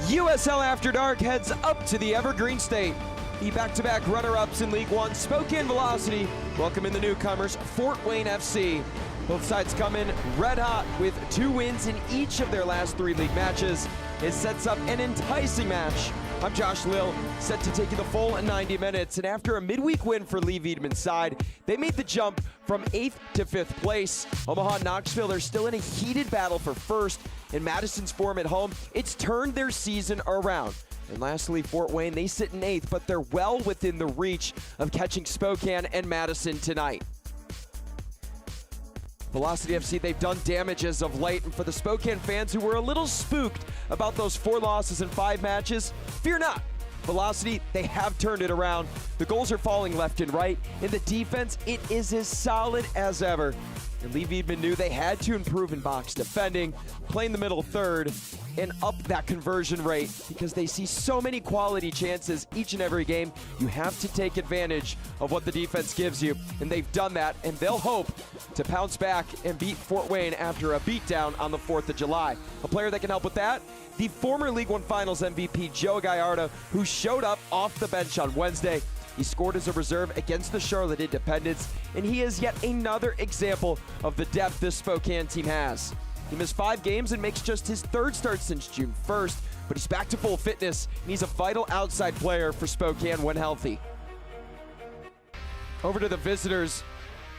USL After Dark heads up to the Evergreen State. The back-to-back runner-ups in League One, Spokane Velocity, welcome in the newcomers, Fort Wayne FC. Both sides come in red hot with 2 wins in each of their last 3 league matches. It sets up an enticing match. I'm Josh Lill, set to take you the full 90 minutes. And after a midweek win for Lee Wiedemann's side, they made the jump from 8th to 5th place. Omaha and Knoxville are still in a heated battle for first. In Madison's form at home, it's turned their season around. And lastly, Fort Wayne, they sit in 8th, but they're well within the reach of catching Spokane and Madison tonight. Velocity FC, they've done damage as of late, and for the Spokane fans who were a little spooked about those 4 losses in 5 matches, fear not. Velocity, they have turned it around. The goals are falling left and right. In the defense, it is as solid as ever. And Lee Wiedemann knew they had to improve in box defending, play in the middle third, and up that conversion rate because they see so many quality chances each and every game. You have to take advantage of what the defense gives you, and they've done that, and they'll hope to pounce back and beat Fort Wayne after a beatdown on the 4th of July. A player that can help with that, the former League One Finals MVP, Joe Gallardo, who showed up off the bench on Wednesday. He scored as a reserve against the Charlotte Independents, and he is yet another example of the depth this Spokane team has. He missed 5 games and makes just his 3rd start since June 1st, but he's back to full fitness, and he's a vital outside player for Spokane when healthy. Over to the visitors.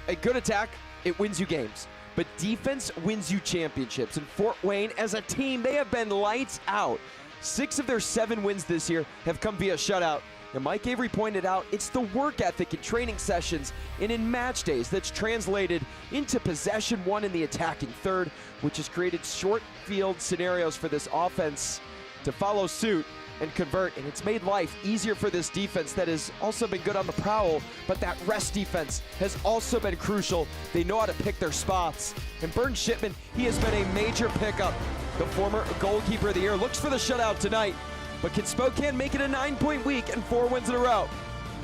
A good attack, it wins you games, but defense wins you championships. And Fort Wayne, as a team, they have been lights out. 6 of their 7 wins this year have come via shutout. And Mike Avery pointed out it's the work ethic in training sessions and in match days that's translated into possession won in the attacking third, which has created short field scenarios for this offense to follow suit and convert. And it's made life easier for this defense that has also been good on the prowl, but that rest defense has also been crucial. They know how to pick their spots. And Burn Shipman, he has been a major pickup. The former goalkeeper of the year looks for the shutout tonight. But can Spokane make it a 9-point week and 4 wins in a row?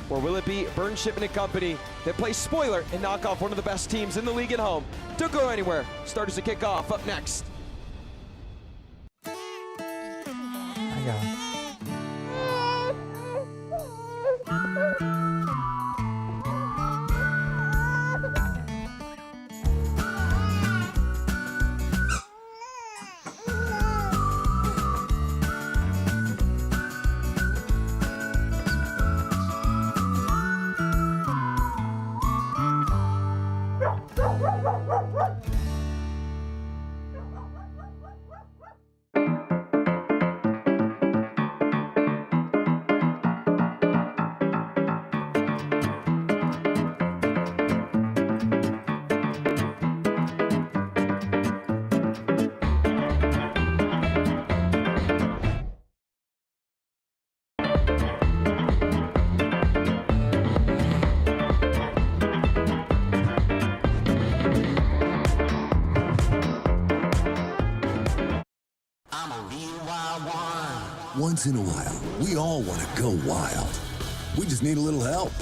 Or will it be Burn Shipman and company that play spoiler and knock off one of the best teams in the league at home? Don't go anywhere. Starters to kick off up next. I got it. Once in a while, we all want to go wild. We just need a little help.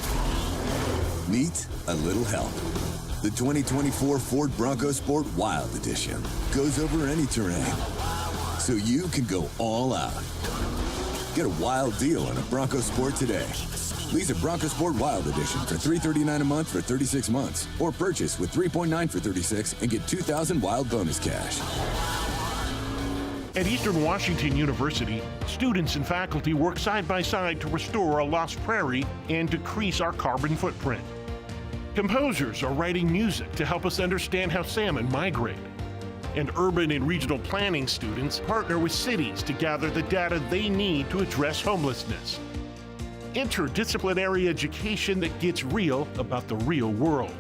Meet a little help. The 2024 Ford Bronco Sport Wild Edition goes over any terrain, so you can go all out. Get a wild deal on a Bronco Sport today. Lease a Bronco Sport Wild Edition for $339 a month for 36 months, or purchase with 3.9 for 36 and get $2,000 wild bonus cash. At Eastern Washington University, students and faculty work side by side to restore a lost prairie and decrease our carbon footprint. Composers are writing music to help us understand how salmon migrate. And urban and regional planning students partner with cities to gather the data they need to address homelessness. Interdisciplinary education that gets real about the real world.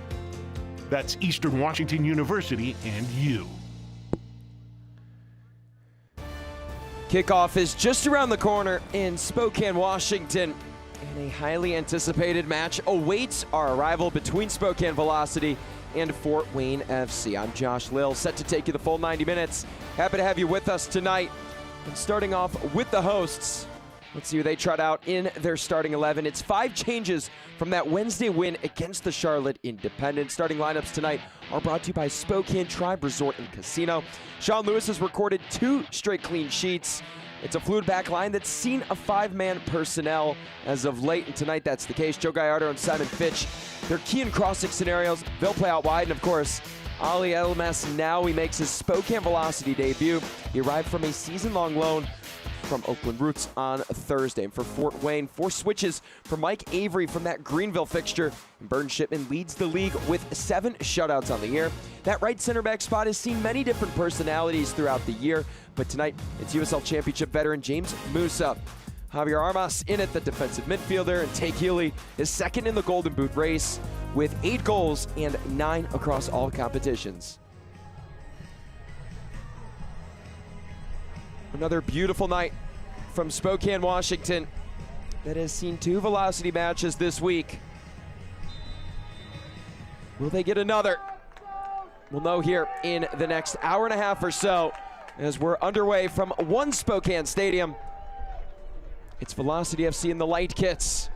That's Eastern Washington University and you. Kickoff is just around the corner in Spokane, Washington, and a highly anticipated match awaits our arrival between Spokane Velocity and Fort Wayne FC. I'm Josh Lill, set to take you the full 90 minutes. Happy to have you with us tonight. And starting off with the hosts, Let's see who they trot out in their starting 11. It's 5 changes from that Wednesday win against the Charlotte Independent. Starting lineups tonight are brought to you by Spokane Tribe Resort and Casino. Sean Lewis has recorded 2 straight clean sheets. It's a fluid back line that's seen a 5-man personnel as of late, and tonight that's the case. Joe Gallardo and Simon Fitch, they're key in crossing scenarios. They'll play out wide, and of course, Ali Elmas now he makes his Spokane Velocity debut. He arrived from a season-long loan from Oakland Roots on Thursday. And for Fort Wayne, 4 switches for Mike Avery from that Greenville fixture. And Burn Shipman leads the league with 7 shutouts on the year. That right center back spot has seen many different personalities throughout the year, but tonight it's USL Championship veteran James Musa. Javier Armas in at the defensive midfielder, and Take Healy is second in the Golden Boot race with 8 goals and 9 across all competitions. Another beautiful night from Spokane, Washington that has seen 2 velocity matches this week. Will they get another? We'll know here in the next hour and a half or so as we're underway from one Spokane stadium. It's Velocity FC in the light kits,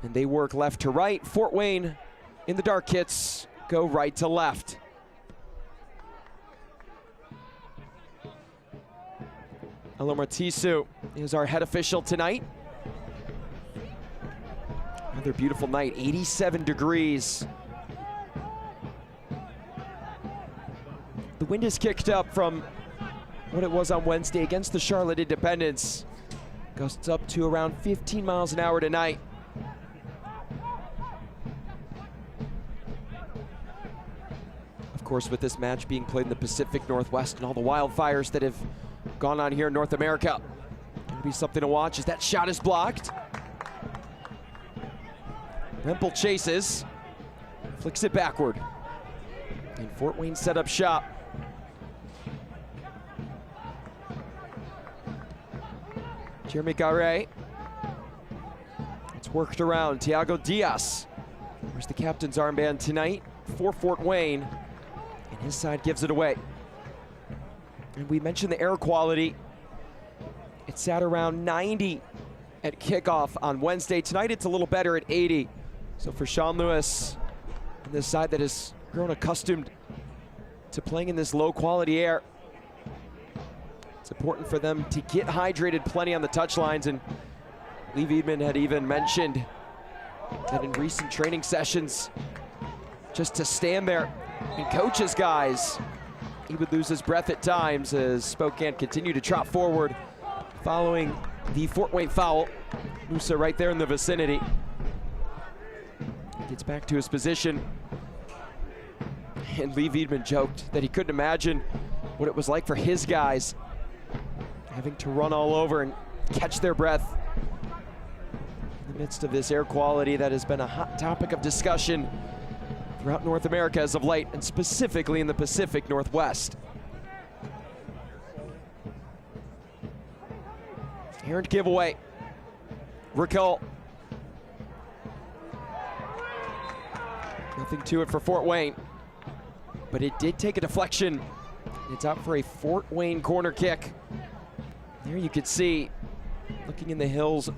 and they work left to right. Fort Wayne in the dark kits go right to left. Elo Martisu is our head official tonight. Another beautiful night, 87 degrees. The wind is kicked up from what it was on Wednesday against the Charlotte Independents. Gusts up to around 15 miles an hour tonight. Of course, with this match being played in the Pacific Northwest and all the wildfires that have gone on here in North America, it'll be something to watch as that shot is blocked. Rempel chases, flicks it backward. And Fort Wayne set up shop. Jeremy Garay. It's worked around. Thiago Diaz. Where's the captain's armband tonight for Fort Wayne? And his side gives it away. And we mentioned the air quality. It sat around 90 at kickoff on Wednesday. Tonight it's a little better at 80. So for Sean Lewis and this side that has grown accustomed to playing in this low quality air, it's important for them to get hydrated plenty on the touchlines. And Lee Veidman had even mentioned that in recent training sessions, just to stand there and coach his guys, he would lose his breath at times as Spokane continued to trot forward following the Fort Wayne foul. Musa right there in the vicinity. Gets back to his position. And Lee Veidman joked that he couldn't imagine what it was like for his guys having to run all over and catch their breath in the midst of this air quality that has been a hot topic of discussion throughout North America as of late, and specifically in the Pacific Northwest. Errant giveaway. Raquel. Nothing to it for Fort Wayne, but it did take a deflection. It's out for a Fort Wayne corner kick. There you could see, looking in the hills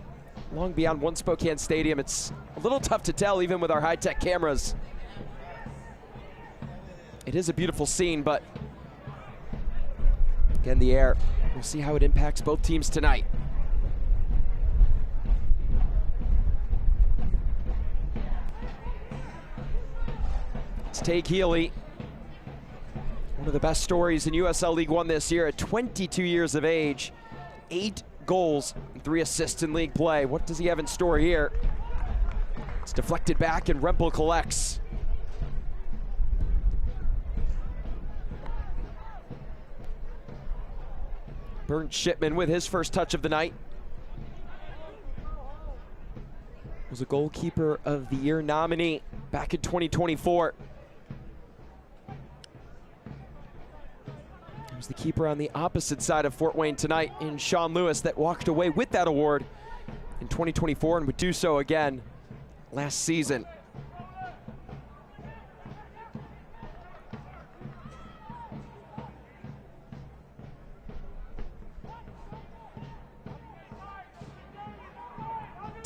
long beyond One Spokane Stadium, it's a little tough to tell even with our high-tech cameras. It is a beautiful scene, but again, the air, we'll see how it impacts both teams tonight. It's Take Healy, one of the best stories in USL League One this year at 22 years of age. 8 goals and 3 assists in league play. What does he have in store here? It's deflected back and Rempel collects. Burn Shipman with his first touch of the night. Was a goalkeeper of the year nominee back in 2024. Was the keeper on the opposite side of Fort Wayne tonight in Sean Lewis that walked away with that award in 2024 and would do so again last season.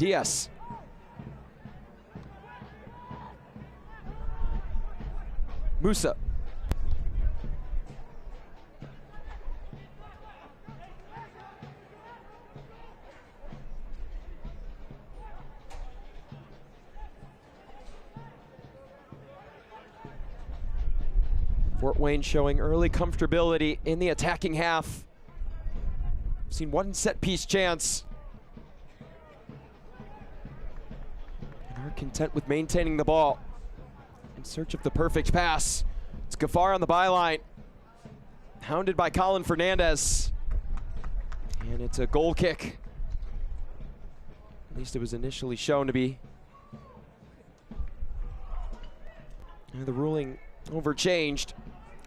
Diaz. Musa. Fort Wayne showing early comfortability in the attacking half. Seen one set piece chance. And are content with maintaining the ball. In search of the perfect pass. It's Gafar on the byline. Hounded by Colin Fernandez. And it's a goal kick. At least it was initially shown to be. And the ruling overchanged.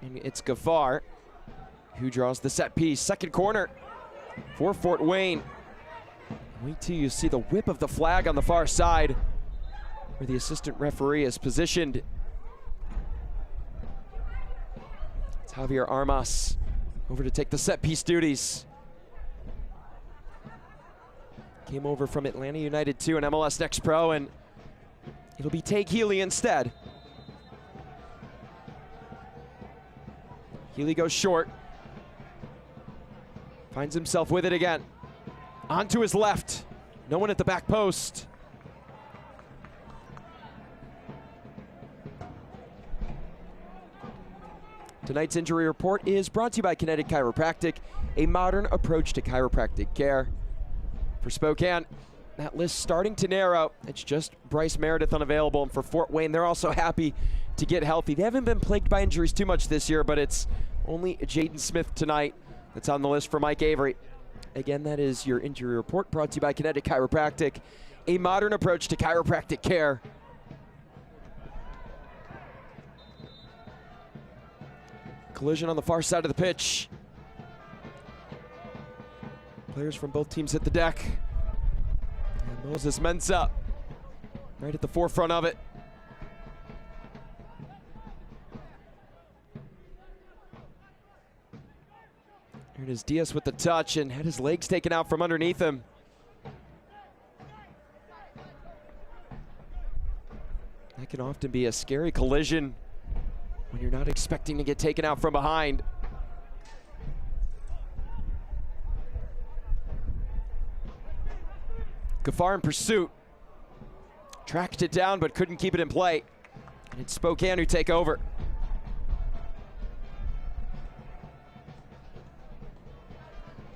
And it's Gafar who draws the set piece. Second corner for Fort Wayne. Wait till you see the whip of the flag on the far side where the assistant referee is positioned. It's Javier Armas over to take the set piece duties. Came over from Atlanta United 2 and MLS Next Pro, and it'll be Tage Healy instead. Healy goes short. Finds himself with it again. Onto his left. No one at the back post. Tonight's injury report is brought to you by Kinetic Chiropractic, a modern approach to chiropractic care. For Spokane, that list starting to narrow. It's just Bryce Meredith unavailable, and for Fort Wayne, they're also happy to get healthy. They haven't been plagued by injuries too much this year, but it's only Jaden Smith tonight that's on the list for Mike Avery. Again, that is your injury report brought to you by Kinetic Chiropractic, a modern approach to chiropractic care. Collision on the far side of the pitch. Players from both teams hit the deck. And Moses Mensah right at the forefront of it. Here it is, Diaz with the touch and had his legs taken out from underneath him. That can often be a scary collision when you're not expecting to get taken out from behind. Gafar in pursuit. Tracked it down but couldn't keep it in play. And it's Spokane who take over.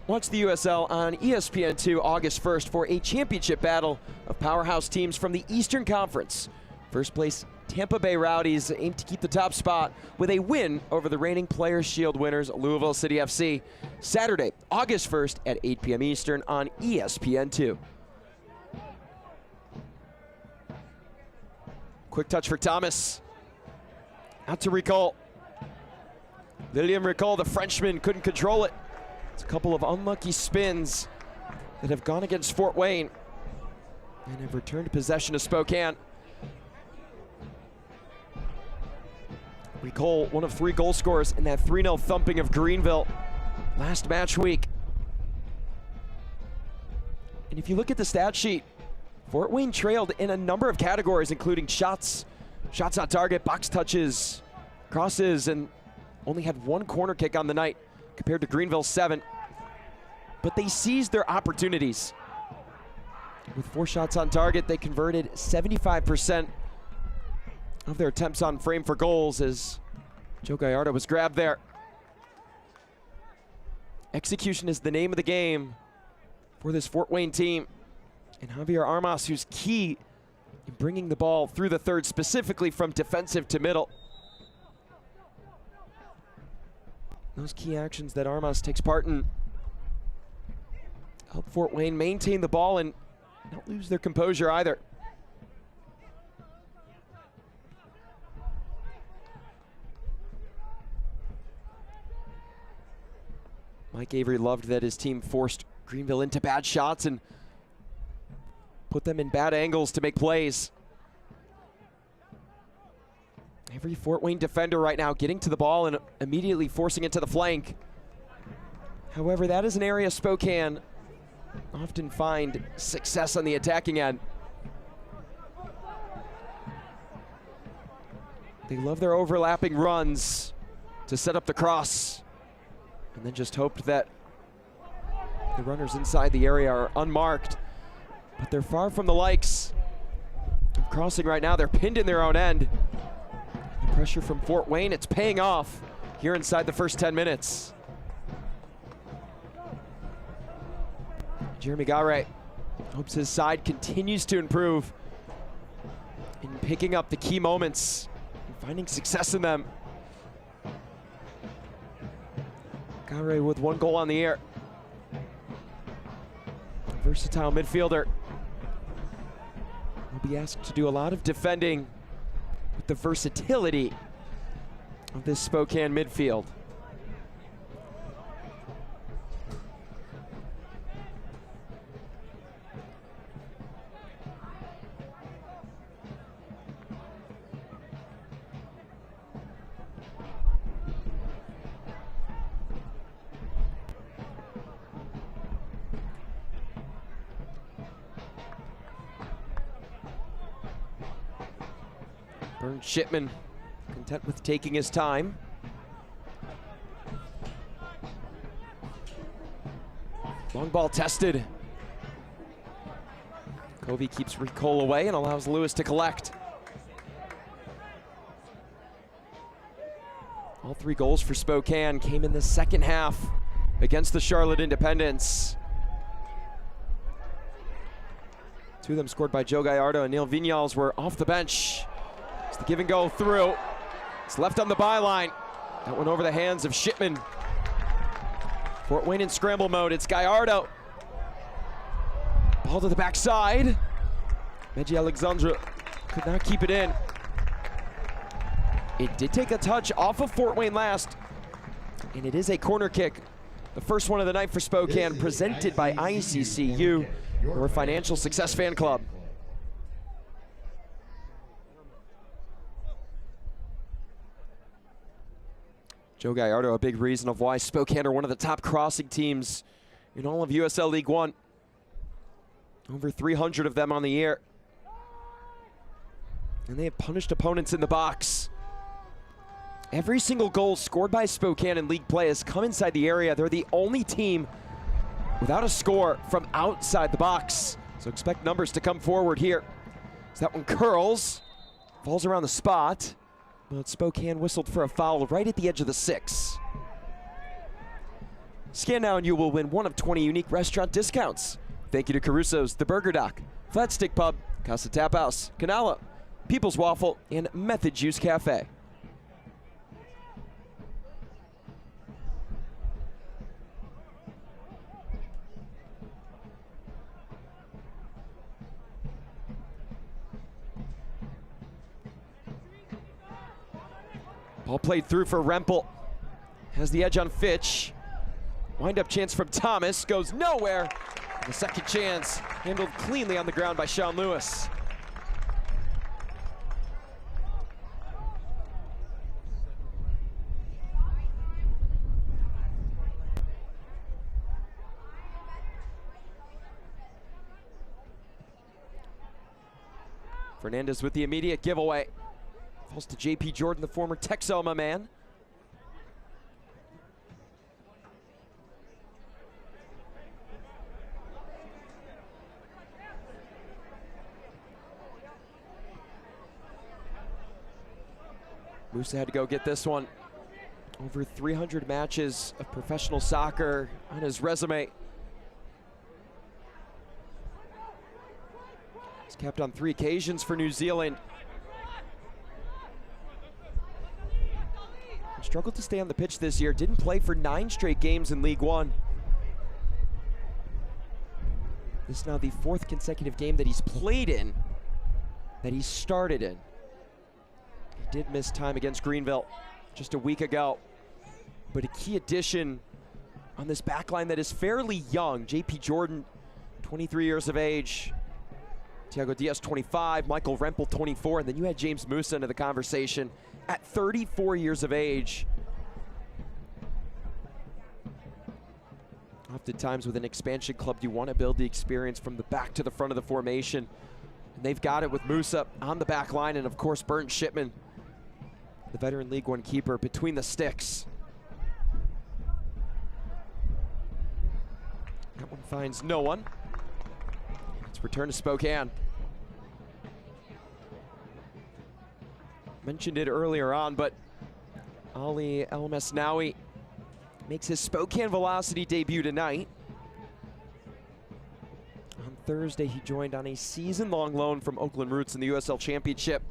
Watch the USL on ESPN2 August 1st for a championship battle of powerhouse teams from the Eastern Conference. First place Tampa Bay Rowdies aim to keep the top spot with a win over the reigning Players' Shield winners Louisville City FC. Saturday, August 1st at 8 p.m. Eastern on ESPN2. Quick touch for Thomas. Out to Ricol. Lilian Ricol, the Frenchman, couldn't control it. It's a couple of unlucky spins that have gone against Fort Wayne and have returned possession to Spokane. Ricol, one of 3 goal scorers in that 3-0 thumping of Greenville last match week. And if you look at the stat sheet, Fort Wayne trailed in a number of categories, including shots on target, box touches, crosses, and only had 1 corner kick on the night compared to Greenville's 7. But they seized their opportunities. With 4 shots on target, they converted 75% of their attempts on frame for goals as Joe Gallardo was grabbed there. Execution is the name of the game for this Fort Wayne team. And Javier Armas, who's key in bringing the ball through the third, specifically from defensive to middle. Those key actions that Armas takes part in help Fort Wayne maintain the ball and not lose their composure either. Mike Avery loved that his team forced Greenville into bad shots and put them in bad angles to make plays. Every Fort Wayne defender right now getting to the ball and immediately forcing it to the flank. However, that is an area Spokane often find success on the attacking end. They love their overlapping runs to set up the cross, and then just hoped that the runners inside the area are unmarked. But they're far from the likes of crossing right now. They're pinned in their own end. The pressure from Fort Wayne, it's paying off here inside the first 10 minutes. Jeremy Gare hopes his side continues to improve in picking up the key moments and finding success in them. Gare with 1 goal on the year. A versatile midfielder. Will be asked to do a lot of defending with the versatility of this Spokane midfield. Burns Shipman content with taking his time. Long ball tested. Covey keeps Cole away and allows Lewis to collect. All 3 goals for Spokane came in the second half against the Charlotte Independents. 2 of them scored by Joe Gallardo and Neil Vignals were off the bench. It's the give and go through. It's left on the byline. That went over the hands of Shipman. Fort Wayne in scramble mode. It's Gallardo. Ball to the backside. Meji Alexandra could not keep it in. It did take a touch off of Fort Wayne last, and it is a corner kick. The first one of the night for Spokane, presented by ICCU, your financial success fan club. Joe Gallardo, a big reason of why Spokane are one of the top crossing teams in all of USL League One. Over 300 of them on the year. And they have punished opponents in the box. Every single goal scored by Spokane in league play has come inside the area. They're the only team without a score from outside the box. So expect numbers to come forward here. So that one curls, falls around the spot. But Spokane whistled for a foul right at the edge of the 6. Scan now and you will win one of 20 unique restaurant discounts. Thank you to Caruso's, The Burger Dock, Flat Stick Pub, Casa Tap House, Canala, People's Waffle, and Method Juice Cafe. Ball played through for Rempel. Has the edge on Fitch. Wind-up chance from Thomas, goes nowhere. And the second chance handled cleanly on the ground by Sean Lewis. Fernandez with the immediate giveaway. Falls to JP Jordan, the former Texoma man. Musa had to go get this one. Over 300 matches of professional soccer on his resume. He's capped on 3 occasions for New Zealand. Struggled to stay on the pitch this year. Didn't play for 9 straight games in League One. This is now the 4th consecutive game that he's played in, that he started in. He did miss time against Greenville just a week ago. But a key addition on this back line that is fairly young. JP Jordan, 23 years of age. Thiago Diaz, 25. Michael Rempel, 24. And then you had James Musa into the conversation at 34 years of age. Oftentimes with an expansion club, you want to build the experience from the back to the front of the formation. And they've got it with Musa on the back line, and of course Burnt Shipman, the veteran League One keeper, between the sticks. That one finds no one. Let's return to Spokane. Mentioned it earlier on, but Ali El Mesnawi makes his Spokane Velocity debut tonight. On Thursday, he joined on a season-long loan from Oakland Roots in the USL Championship.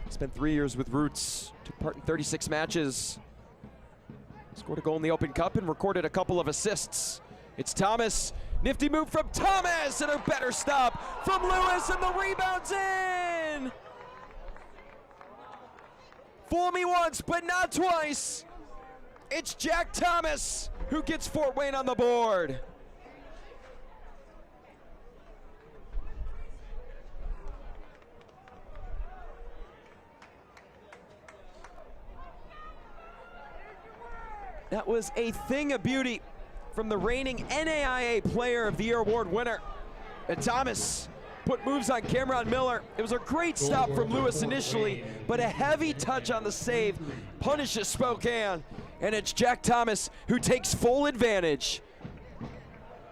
Spent 3 years with Roots, took part in 36 matches, scored a goal in the Open Cup and recorded a couple of assists. It's Thomas, nifty move from Thomas, and a better stop from Lewis, and the rebound's in! Fool me once, but not twice. It's Jack Thomas who gets Fort Wayne on the board. That was a thing of beauty from the reigning NAIA Player of the Year award winner. And Thomas put moves on Cameron Miller. It was a great stop from Lewis initially, but a heavy touch on the save punishes Spokane. And it's Jack Thomas who takes full advantage.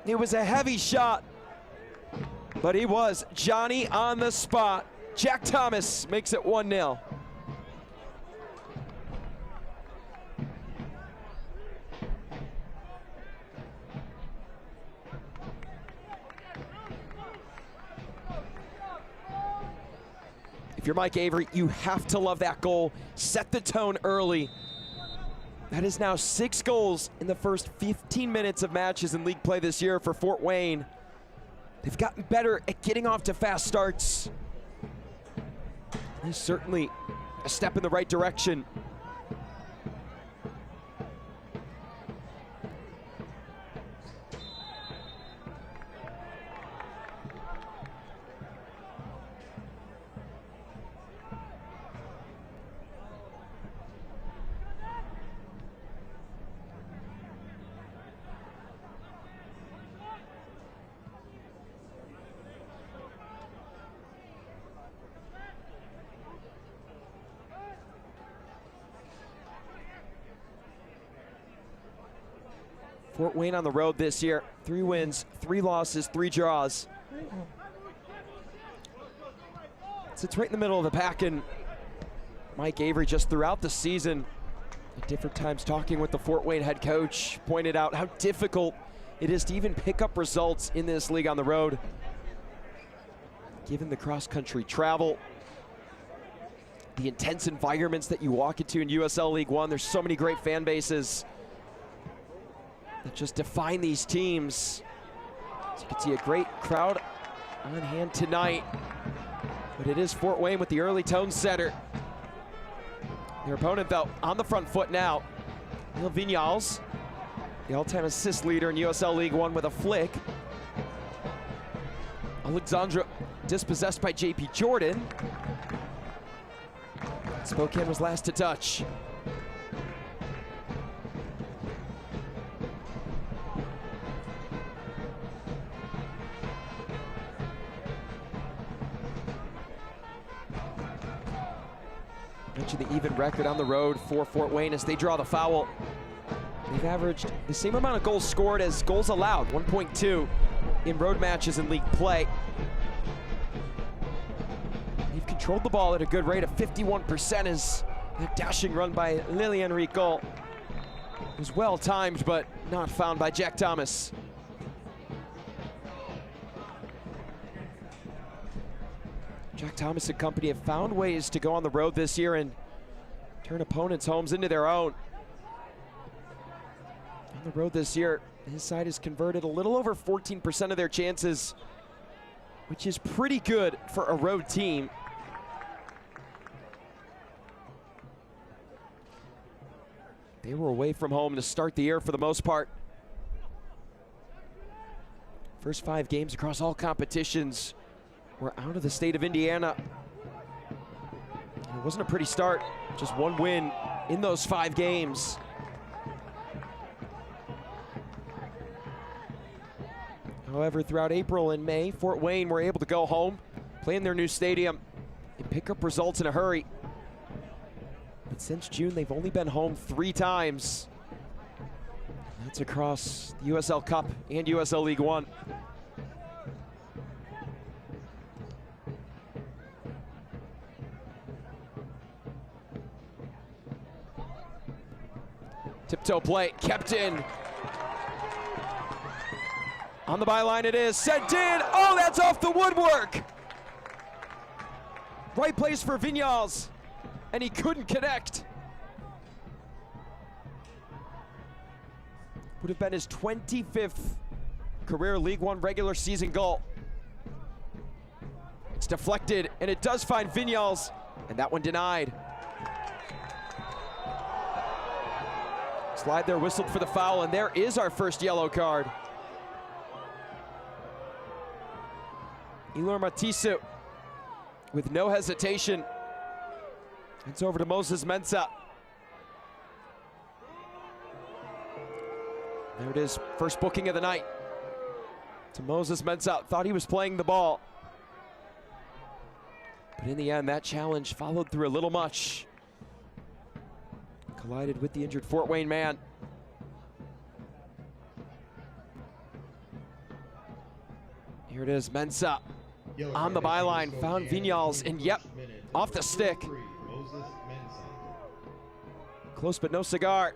It was a heavy shot, but he was Johnny on the spot. Jack Thomas makes it 1-0. If you're Mike Avery, you have to love that goal. Set the tone early. That is now 6 goals in the first 15 minutes of matches in league play this year for Fort Wayne. They've gotten better at getting off to fast starts. This is certainly a step in the right direction. Fort Wayne on the road this year. 3 wins, 3 losses, 3 draws. Sits right in the middle of the pack, and Mike Avery just throughout the season, at different times talking with the Fort Wayne head coach, pointed out how difficult it is to even pick up results in this league on the road. Given the cross-country travel, the intense environments that you walk into in USL League One, there's so many great fan bases that just define these teams. So you can see a great crowd on hand tonight, but it is Fort Wayne with the early tone setter. Their opponent, though, on the front foot now. Neil Vignals, the all-time assist leader in USL League One, with a flick. Alexandra dispossessed by JP Jordan. Spokane was last to touch. Mentioned the even record on the road for Fort Wayne as they draw the foul. They've averaged the same amount of goals scored as goals allowed, 1.2 in road matches in league play. They've controlled the ball at a good rate of 51% as that dashing run by Lilian Rico was well timed, but not found by Jack Thomas. Jack Thomas and company have found ways to go on the road this year and turn opponents' homes into their own. On the road this year, his side has converted a little over 14% of their chances, which is pretty good for a road team. They were away from home to start the year for the most part. First 5 games across all competitions were out of the state of Indiana. It wasn't a pretty start, just 1 win in those 5 games. However, throughout April and May, Fort Wayne were able to go home, play in their new stadium, and pick up results in a hurry. But since June, they've only been home 3 times. That's across the USL Cup and USL League One. Tiptoe play, kept in. On the byline it is, sent in. Oh, that's off the woodwork. Right place for Vignals, and he couldn't connect. Would have been his 25th career League One regular season goal. It's deflected, and it does find Vignals, and that one denied. Slide there, whistled for the foul, and there is our first yellow card. Ilor Matisu, with no hesitation, it's over to Moses Mensah. There it is, first booking of the night. To Moses Mensah, thought he was playing the ball. But in the end, that challenge followed through a little much. Collided with the injured Fort Wayne man. Here it is, Mensah on the byline, found Vignals, and yep, off the stick. Close but no cigar.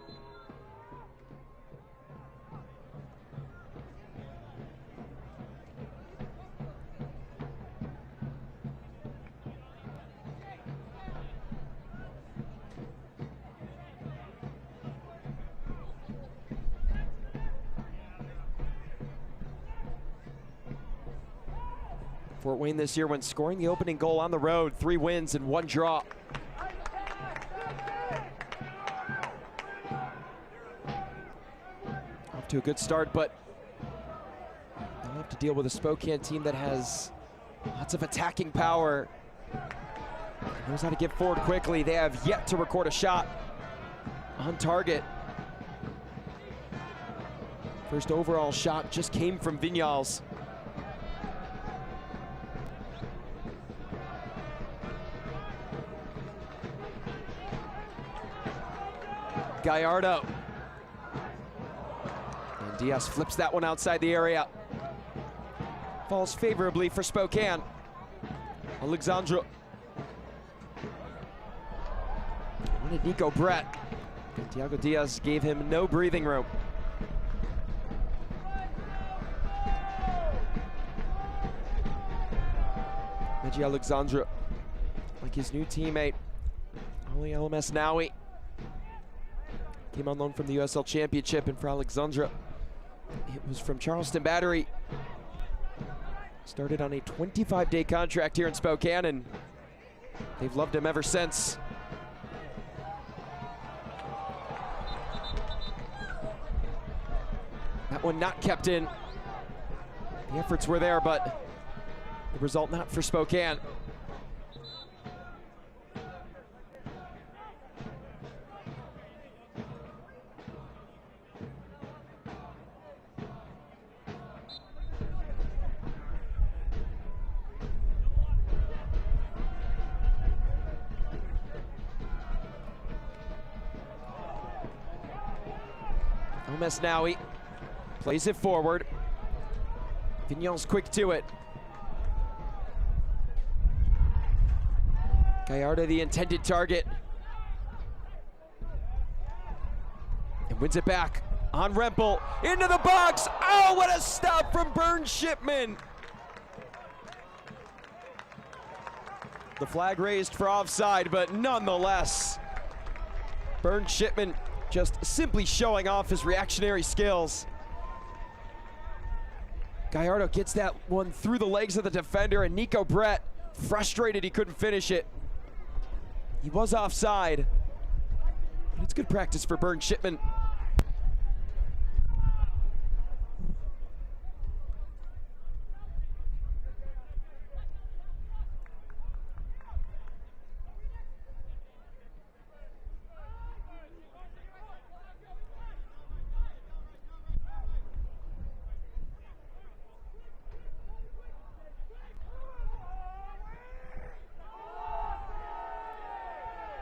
Fort Wayne this year when scoring the opening goal on the road, 3 wins and 1 draw. Off to a good start, but they'll have to deal with a Spokane team that has lots of attacking power. Knows how to get forward quickly. They have yet to record a shot on target. First overall shot just came from Vignals. Gallardo. And Diaz flips that one outside the area. Falls favorably for Spokane. Alexandra. Wanted Nico Brett. And Thiago Diaz gave him no breathing room. Meji Alexandra, like his new teammate, Oli LMS Naui. Came on loan from the USL Championship, and for Alexandra, it was from Charleston Battery. Started on a 25-day contract here in Spokane, and they've loved him ever since. That one not kept in. The efforts were there, but the result not for Spokane. Mesnawi plays it forward. Vignals quick to it. Gallardo the intended target. And wins it back on Rempel. Into the box. Oh, what a stop from Burn Shipman. The flag raised for offside, but nonetheless, Burn Shipman just simply showing off his reactionary skills. Gallardo gets that one through the legs of the defender, and Nico Brett, frustrated he couldn't finish it. He was offside, but it's good practice for Burn Shipman.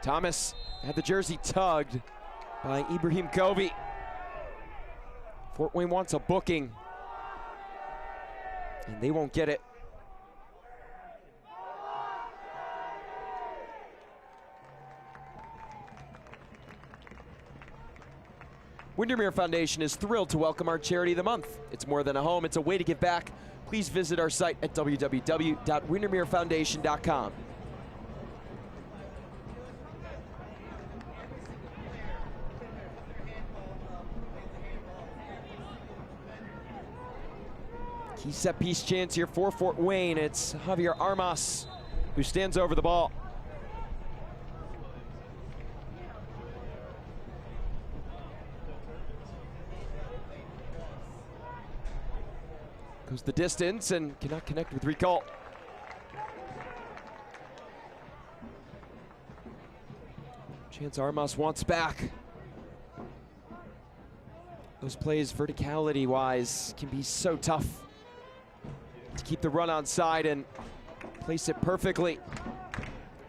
Thomas had the jersey tugged by Ibrahim Covey. Fort Wayne wants a booking, and they won't get it. Windermere Foundation is thrilled to welcome our Charity of the Month. It's more than a home, it's a way to give back. Please visit our site at www.windermerefoundation.com. Key set piece chance here for Fort Wayne. It's Javier Armas who stands over the ball. Goes the distance and cannot connect with recall. Chance Armas wants back. Those plays verticality-wise can be so tough to keep the run on side and place it perfectly,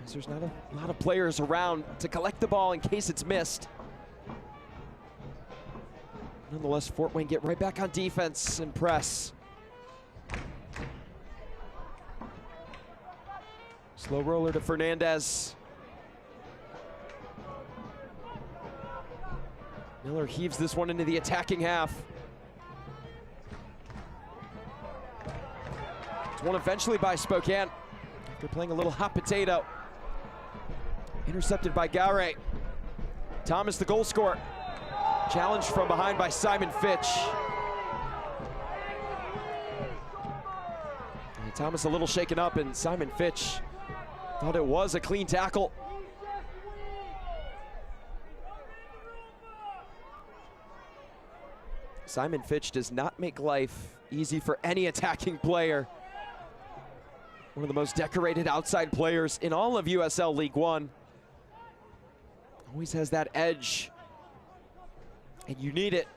as there's not a lot of players around to collect the ball in case it's missed. Nonetheless, Fort Wayne get right back on defense and press. Slow roller to Fernandez. Miller heaves this one into the attacking half. It's won eventually by Spokane after playing a little hot potato. Intercepted by Gauray. Thomas, the goal scorer. Challenged from behind by Simon Fitch. And Thomas a little shaken up, and Simon Fitch thought it was a clean tackle. Simon Fitch does not make life easy for any attacking player. One of the most decorated outside players in all of USL League One. Always has that edge, and you need it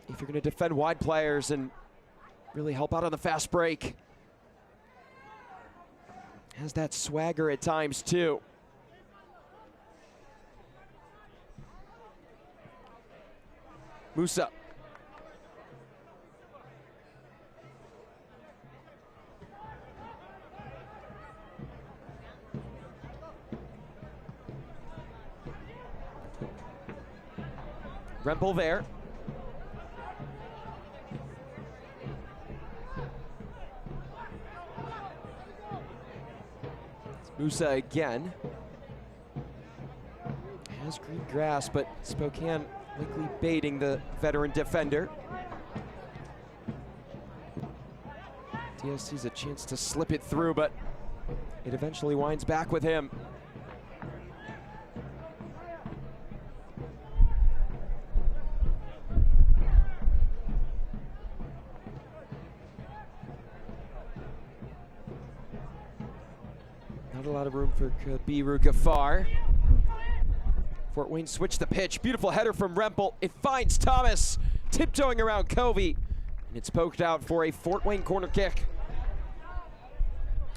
if you're going to defend wide players and really help out on the fast break. Has that swagger at times too. Musa. Rempel there. Musa again. Has green grass, but Spokane likely baiting the veteran defender. Diaz sees a chance to slip it through, but it eventually winds back with him. Not a lot of room for Kabiru Gafar. Fort Wayne switched the pitch. Beautiful header from Rempel. It finds Thomas, tiptoeing around Covey, and it's poked out for a Fort Wayne corner kick.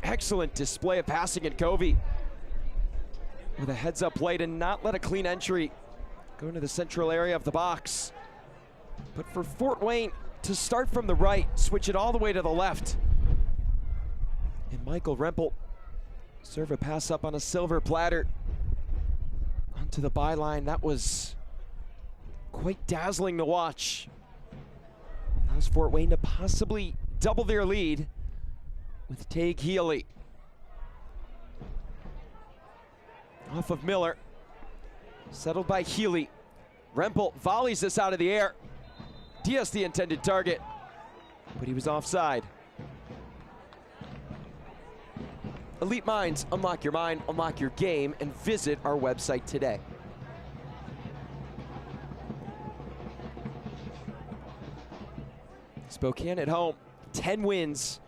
Excellent display of passing at Covey, with a heads-up play to not let a clean entry go into the central area of the box. But for Fort Wayne to start from the right, switch it all the way to the left, and Michael Rempel serve a pass up on a silver platter onto the byline. That was quite dazzling to watch. Allows Fort Wayne to possibly double their lead with Tague Healy. Off of Miller. Settled by Healy. Rempel volleys this out of the air. Diaz the intended target, but he was offside. Elite minds, unlock your mind, unlock your game, and visit our website today. Spokane at home, 10 wins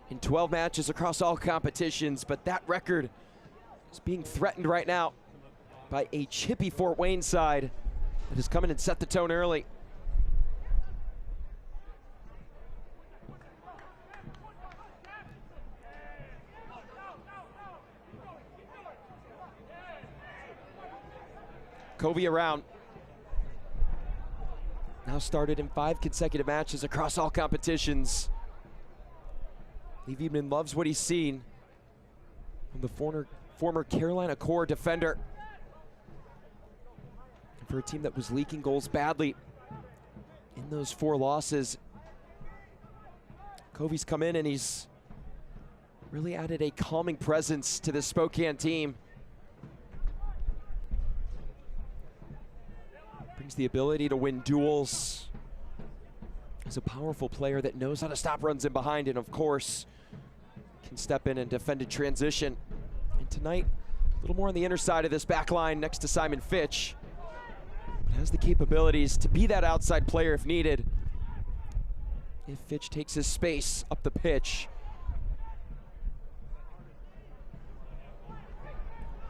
in 12 matches across all competitions, but that record is being threatened right now by a chippy Fort Wayne side that has come in and set the tone early. Covey around. Now started in 5 consecutive matches across all competitions. Lee Viebman loves what he's seen from the former Carolina core defender. And for a team that was leaking goals badly in those 4 losses, Covey's come in and he's really added a calming presence to this Spokane team. Brings the ability to win duels. He's a powerful player that knows how to stop runs in behind, and of course can step in and defend in transition. And tonight, a little more on the inner side of this back line next to Simon Fitch. But has the capabilities to be that outside player if needed. If Fitch takes his space up the pitch.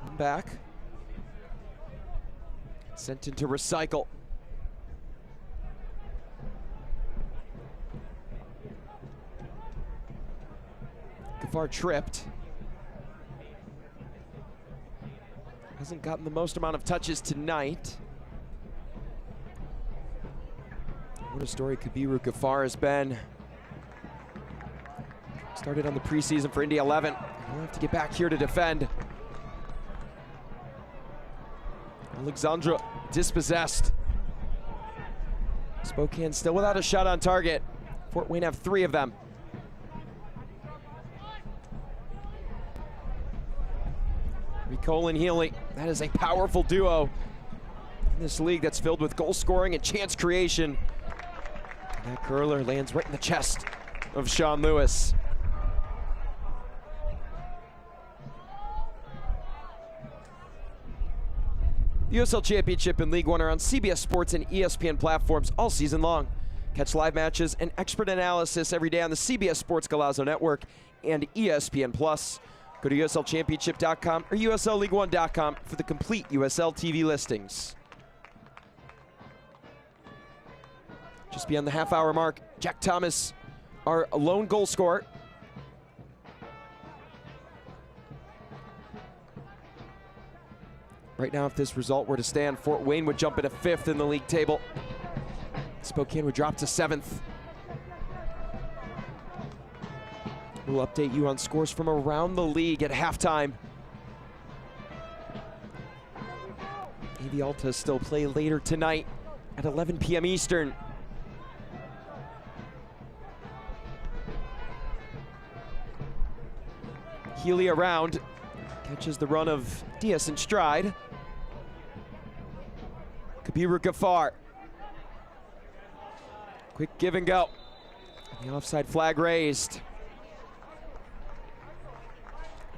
One back. Sent into recycle. Gafar tripped. Hasn't gotten the most amount of touches tonight. What a story Kabiru Gafar has been. Started on the preseason for India 11. He'll have to get back here to defend. Alexandra dispossessed. Spokane still without a shot on target. Fort Wayne have 3 of them. Ricole and Healy, that is a powerful duo in this league that's filled with goal scoring and chance creation. And that curler lands right in the chest of Sean Lewis. The USL Championship and League One are on CBS Sports and ESPN platforms all season long. Catch live matches and expert analysis every day on the CBS Sports Golazo Network and ESPN+. Go to USLChampionship.com or USLLeague1.com for the complete USL TV listings. Just beyond the half-hour mark, Jack Thomas, our lone goal scorer. Right now, if this result were to stand, Fort Wayne would jump into 5th in the league table. Spokane would drop to 7th. We'll update you on scores from around the league at halftime. AV Alta still play later tonight at 11 p.m. Eastern. Healy around, catches the run of Diaz in stride. Kabiru Gafar. Quick give and go. The offside flag raised.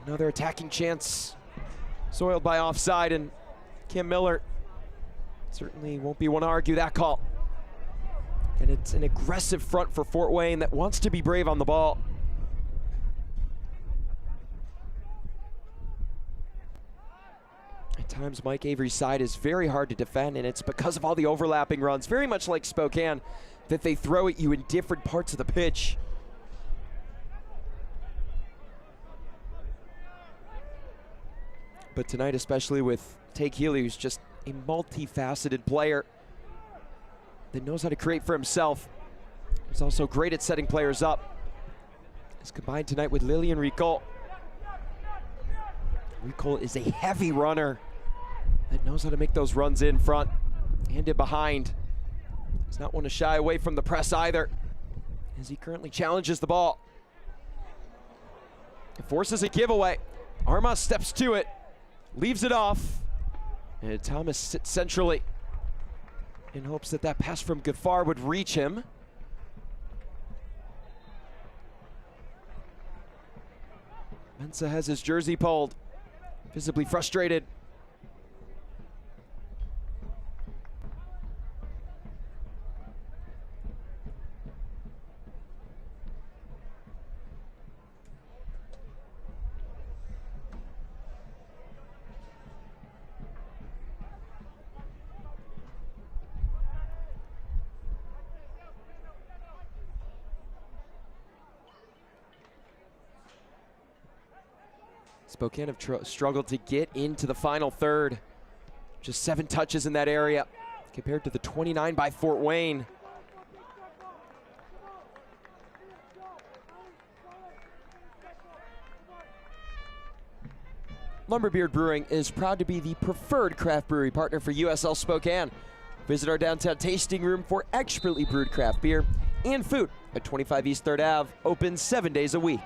Another attacking chance soiled by offside, and Kim Miller certainly won't be one to argue that call. And it's an aggressive front for Fort Wayne that wants to be brave on the ball. At times, Mike Avery's side is very hard to defend, and it's because of all the overlapping runs, very much like Spokane, that they throw at you in different parts of the pitch. But tonight, especially with Take Healy, who's just a multifaceted player that knows how to create for himself. He's also great at setting players up. He's combined tonight with Lillian Ricole. Ricole is a heavy runner that knows how to make those runs in front and in behind. He's not one to shy away from the press either, as he currently challenges the ball. It forces a giveaway. Armas steps to it, leaves it off, and Thomas sits centrally in hopes that that pass from Gafar would reach him. Mensah has his jersey pulled, visibly frustrated. Spokane have struggled to get into the final third. Just 7 touches in that area compared to the 29 by Fort Wayne. Lumberbeard Brewing is proud to be the preferred craft brewery partner for USL Spokane. Visit our downtown tasting room for expertly brewed craft beer and food at 25 East 3rd Ave, open 7 days a week.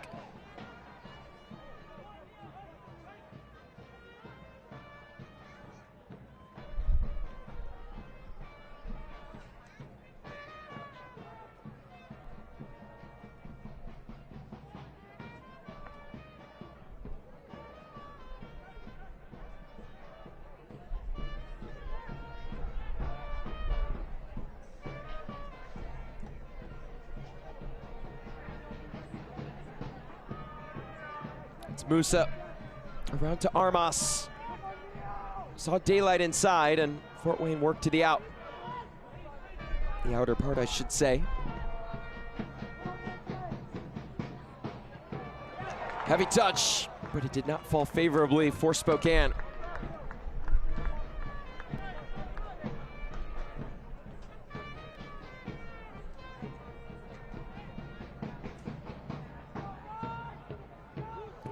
It's Musa around to Armas. Saw daylight inside, and Fort Wayne worked to the out. The outer part, I should say. Heavy touch, but it did not fall favorably for Spokane.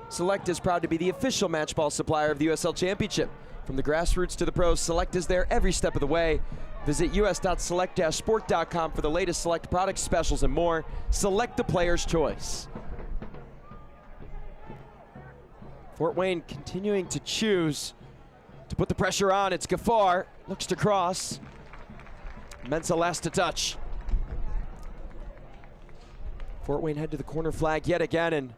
Select is proud to be the official match ball supplier of the USL Championship. From the grassroots to the pros, Select is there every step of the way. Visit us.select-sport.com for the latest Select product specials and more. Select the player's choice. Fort Wayne continuing to choose to put the pressure on. It's Gaffar, looks to cross. Mensah last to touch. Fort Wayne head to the corner flag yet again, and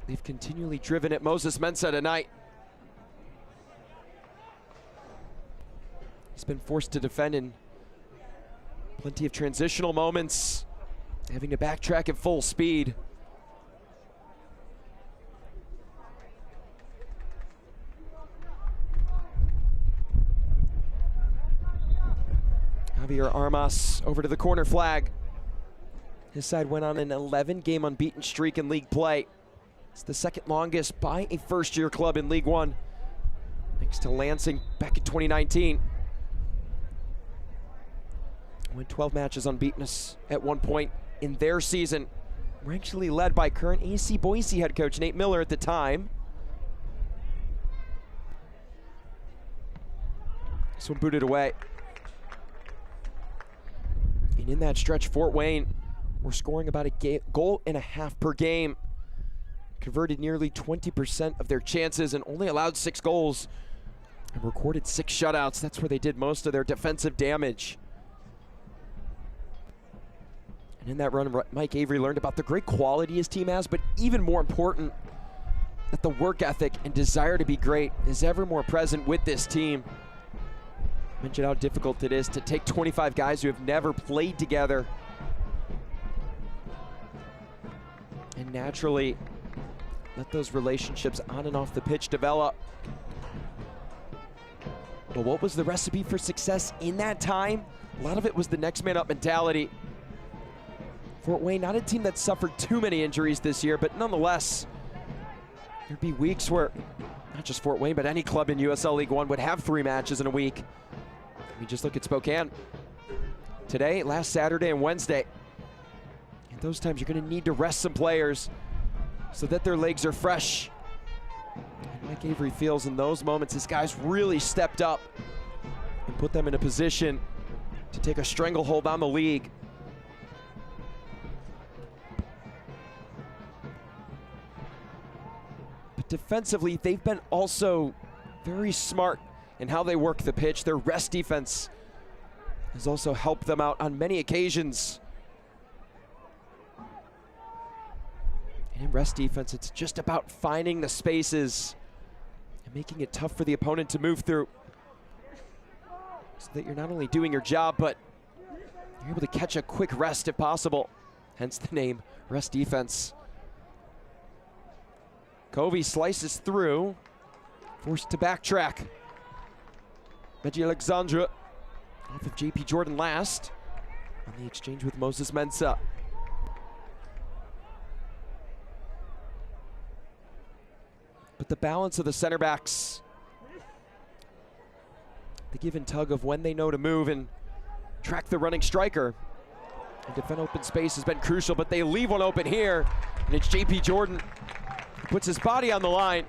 they've continually driven at Moses Mensah tonight. He's been forced to defend in plenty of transitional moments, having to backtrack at full speed. Javier Armas over to the corner flag. His side went on an 11-game unbeaten streak in league play. It's the second longest by a first-year club in League One, next to Lansing back in 2019. Won 12 matches unbeaten at one point in their season. We're actually led by current AC Boise head coach Nate Miller at the time. This one booted away. And in that stretch, Fort Wayne were scoring about a goal and a half per game. Converted nearly 20% of their chances and only allowed 6 goals and recorded 6 shutouts. That's where they did most of their defensive damage. And in that run, Mike Avery learned about the great quality his team has, but even more important, that the work ethic and desire to be great is ever more present with this team. Mentioned how difficult it is to take 25 guys who have never played together and naturally let those relationships on and off the pitch develop. But what was the recipe for success in that time? A lot of it was the next man up mentality. Fort Wayne, not a team that suffered too many injuries this year, but nonetheless, there'd be weeks where not just Fort Wayne, but any club in USL League One would have 3 matches in a week. I mean, just look at Spokane. Today, last Saturday and Wednesday. And those times you're gonna need to rest some players so that their legs are fresh. And Mike Avery feels in those moments his guys really stepped up and put them in a position to take a stranglehold on the league. But defensively, they've been also very smart in how they work the pitch. Their rest defense has also helped them out on many occasions. And in rest defense, it's just about finding the spaces and making it tough for the opponent to move through, so that you're not only doing your job, but you're able to catch a quick rest if possible. Hence the name, rest defense. Covey slices through, forced to backtrack. Reggie Alexandra off of JP Jordan last on the exchange with Moses Mensah. But the balance of the center backs the give and tug of when they know to move and track the running striker. And defend open space has been crucial, but they leave one open here, and it's JP Jordan who puts his body on the line.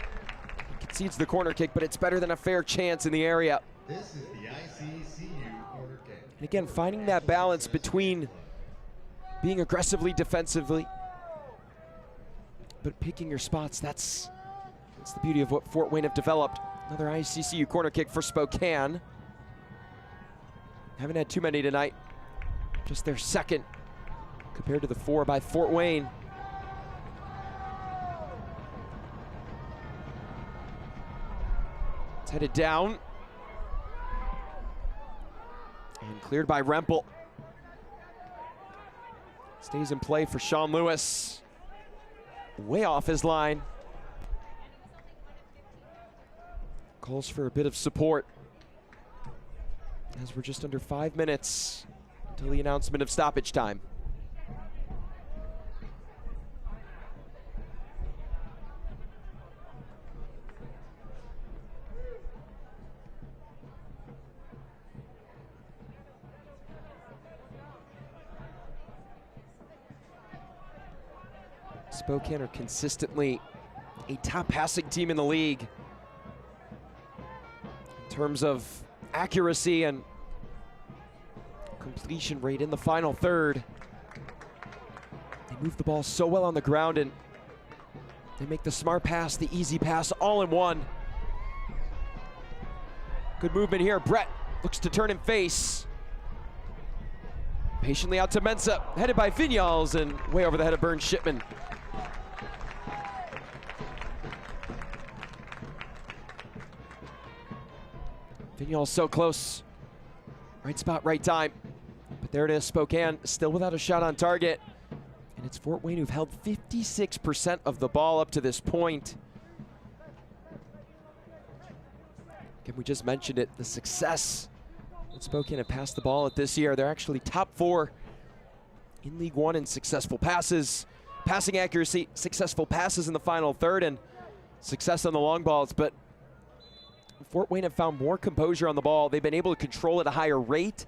He concedes the corner kick, but it's better than a fair chance in the area. This is the ICCU corner kick. And again, finding that balance between being aggressively defensively, but picking your spots, that's the beauty of what Fort Wayne have developed. Another ICCU corner kick for Spokane. Haven't had too many tonight. Just their second compared to the 4 by Fort Wayne. It's headed down. And cleared by Rempel. Stays in play for Sean Lewis. Way off his line. Calls for a bit of support as we're just under 5 minutes until the announcement of stoppage time. Spokane are consistently a top passing team in the league in terms of accuracy and completion rate in the final third. They move the ball so well on the ground, and they make the smart pass, the easy pass, all in one. Good movement here. Brett looks to turn and face. Patiently out to Mensah, headed by Vinyals, and way over the head of Burns Shipman. Vinyals so close. Right spot, right time. But there it is, Spokane still without a shot on target. And it's Fort Wayne who've held 56% of the ball up to this point. Again, we just mentioned it, the success that Spokane have passed the ball at this year. They're actually top 4 in League One in successful passes, passing accuracy, successful passes in the final third, and success on the long balls. But Fort Wayne have found more composure on the ball. They've been able to control at a higher rate,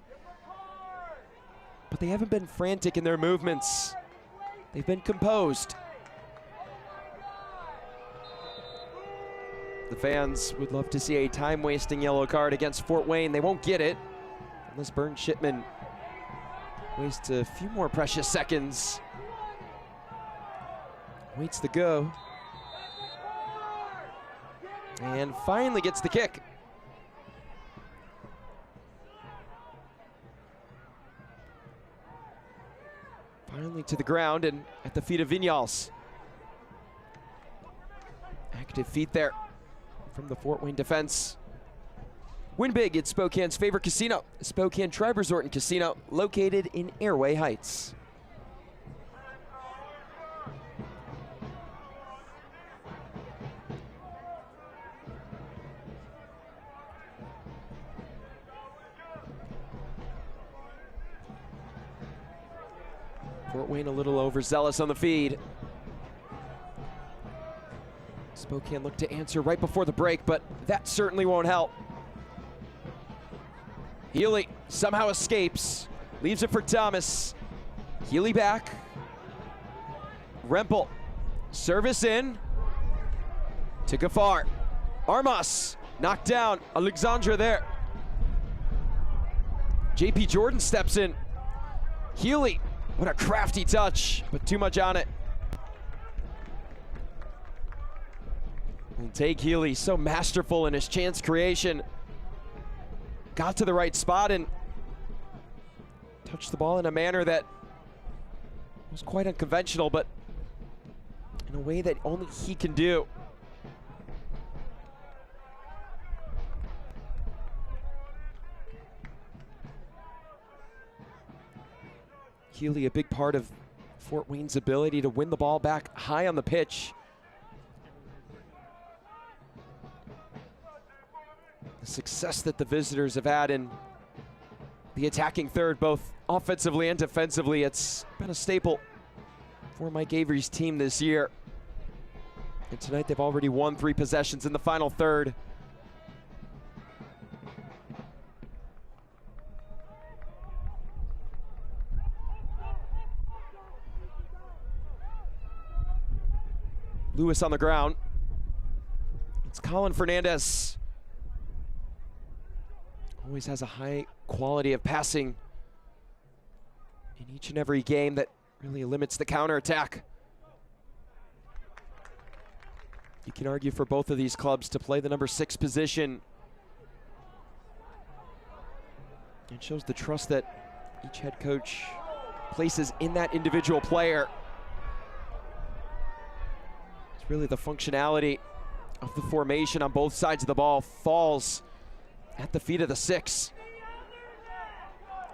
but they haven't been frantic in their movements. They've been composed. The fans would love to see a time-wasting yellow card against Fort Wayne. They won't get it unless Burns Shipman wastes a few more precious seconds. Waits the go. And finally gets the kick. Finally to the ground and at the feet of Vinyals. Active feet there from the Fort Wayne defense. Win big at Spokane's favorite casino, Spokane Tribe Resort and Casino, located in Airway Heights. Fort Wayne a little overzealous on the feed. Spokane looked to answer right before the break, but that certainly won't help. Healy somehow escapes, leaves it for Thomas. Healy back. Rempel, service in to Gafar. Armas knocked down. Alexandra there. JP Jordan steps in. Healy, what a crafty touch, but too much on it. And take Healy, so masterful in his chance creation. Got to the right spot and touched the ball in a manner that was quite unconventional, but in a way that only he can do. Healy, a big part of Fort Wayne's ability to win the ball back high on the pitch. The success that the visitors have had in the attacking third, both offensively and defensively, it's been a staple for Mike Avery's team this year. And tonight they've already won 3 possessions in the final third. Lewis on the ground. It's Colin Fernandez. Always has a high quality of passing in each and every game that really limits the counterattack. You can argue for both of these clubs to play the number 6 position. It shows the trust that each head coach places in that individual player. It's really the functionality of the formation on both sides of the ball falls at the feet of the 6.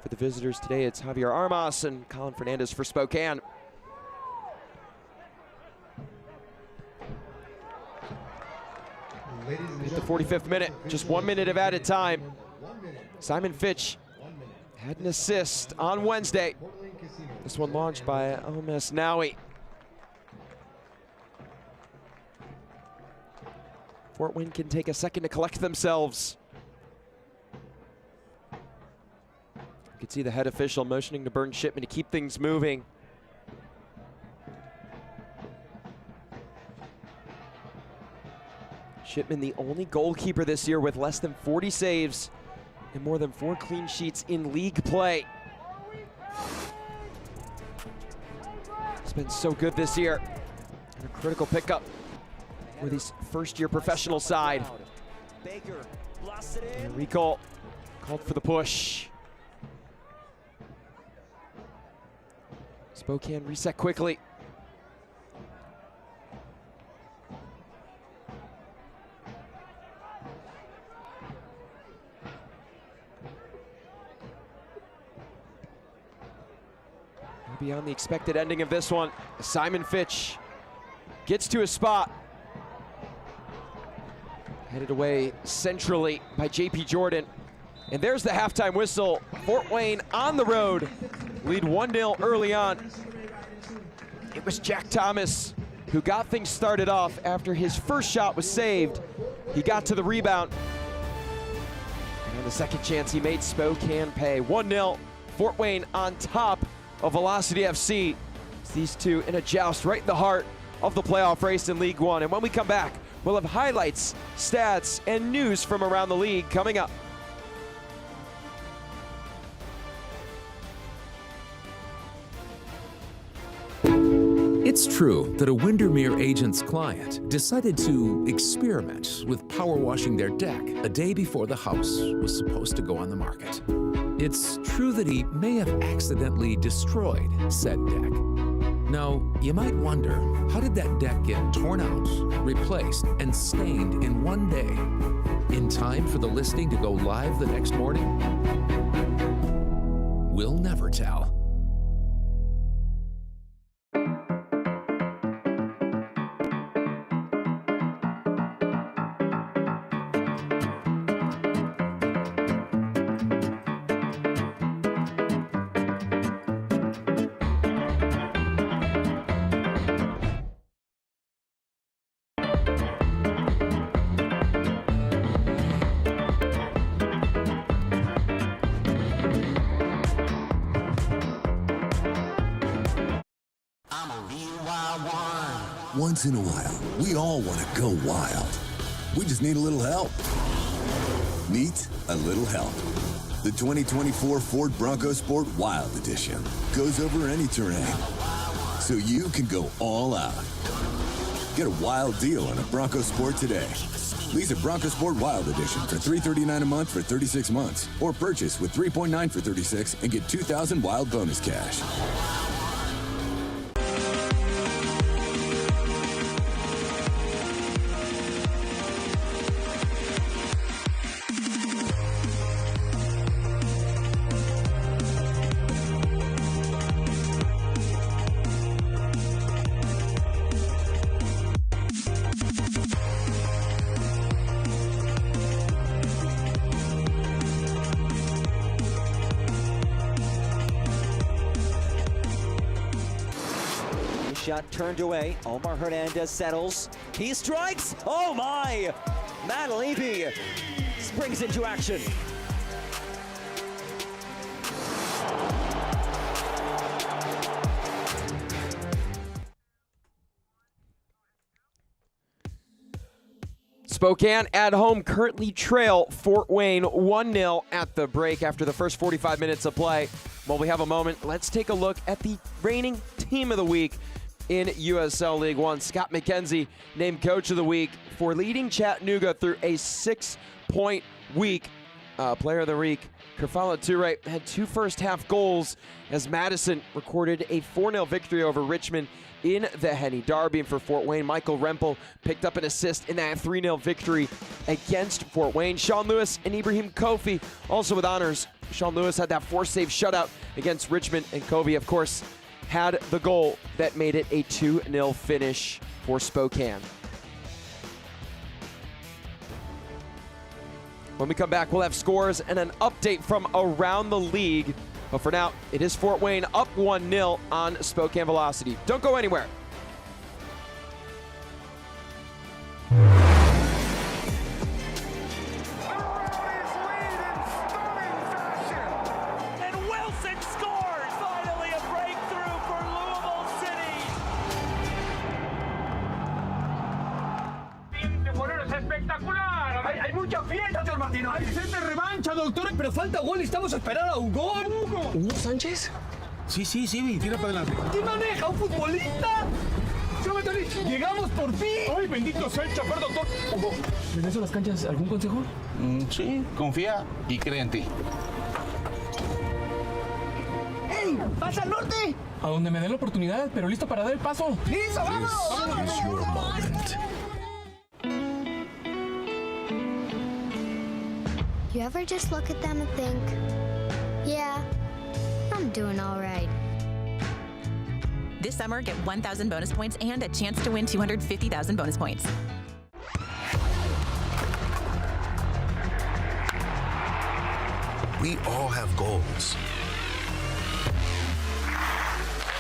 For the visitors today, it's Javier Armas and Colin Fernandez for Spokane. At the 45th minute, just 1 minute of added time. Simon Fitch had an assist on Wednesday. This one launched by Omes Nawi. Fort Wayne can take a second to collect themselves. You can see the head official motioning to Burn Shipman to keep things moving. Shipman, the only goalkeeper this year with less than 40 saves and more than 4 clean sheets in league play. He's been so good this year. And a critical pickup for this first-year professional side. And Rico called for the push. Spokane reset quickly. Beyond the expected ending of this one, Simon Fitch gets to a spot. Headed away centrally by JP Jordan. And there's the halftime whistle. Fort Wayne on the road. Lead 1-0 early on. It was Jack Thomas who got things started off after his first shot was saved. He got to the rebound. And on the second chance, he made Spokane pay. 1-0, Fort Wayne on top of Velocity FC. It's these two in a joust right in the heart of the playoff race in League One. And when we come back, we'll have highlights, stats, and news from around the league coming up. It's true that a Windermere agent's client decided to experiment with power washing their deck a day before the house was supposed to go on the market. It's true that he may have accidentally destroyed said deck. Now, you might wonder, how did that deck get torn out, replaced, and stained in one day, in time for the listing to go live the next morning? We'll never tell. Once in a while, we all want to go wild. We just need a little help. Meet a little help. The 2024 Ford Bronco Sport Wild Edition goes over any terrain, so you can go all out. Get a wild deal on a Bronco Sport today. Lease a Bronco Sport Wild Edition for $339 a month for 36 months, or purchase with $3.9 for 36 and get $2,000 wild bonus cash. Shot turned away. Omar Hernandez settles. He strikes. Oh my! Matt Levy springs into action. Spokane at home currently trail Fort Wayne 1-0 at the break after the first 45 minutes of play. While we have a moment, let's take a look at the reigning team of the week in USL League One. Scott McKenzie named Coach of the Week for leading Chattanooga through a 6-point week. Player of the Week, Kerfala Toure, had 2 first-half goals as Madison recorded a 4-0 victory over Richmond in the Henny Derby. And for Fort Wayne, Michael Rempel picked up an assist in that 3-0 victory against Fort Wayne. Sean Lewis and Ibrahim Kofi also with honors. Sean Lewis had that 4-save shutout against Richmond, and Kofi, of course, had the goal that made it a 2-0 finish for Spokane. When we come back, we'll have scores and an update from around the league. But for now, it is Fort Wayne up 1-0 on Spokane Velocity. Don't go anywhere. And Wilson scores! Finally a breakthrough for Louisville City! ¡Es espectacular! ¡Hay mucha fiesta, señor Martino! ¡Hay gente revancha, doctor! ¡Pero falta gol! ¡Estamos a esperar a un gol! ¿Hugo Sánchez? Sí, tira para adelante. ¿Quién maneja? ¿Un futbolista? ¡Llegamos por fin! ¡Ay, bendito sea el chofer, doctor! Hugo, ¿regreso a las canchas? ¿Algún consejo? Sí, confía y cree en ti. ¡Ey! ¡Pasa al norte! A donde me dé la oportunidad, pero listo para dar el paso. ¡Listo, vamos! You ever just look at them and think, yeah, I'm doing all right. This summer, get 1,000 bonus points and a chance to win 250,000 bonus points. We all have goals.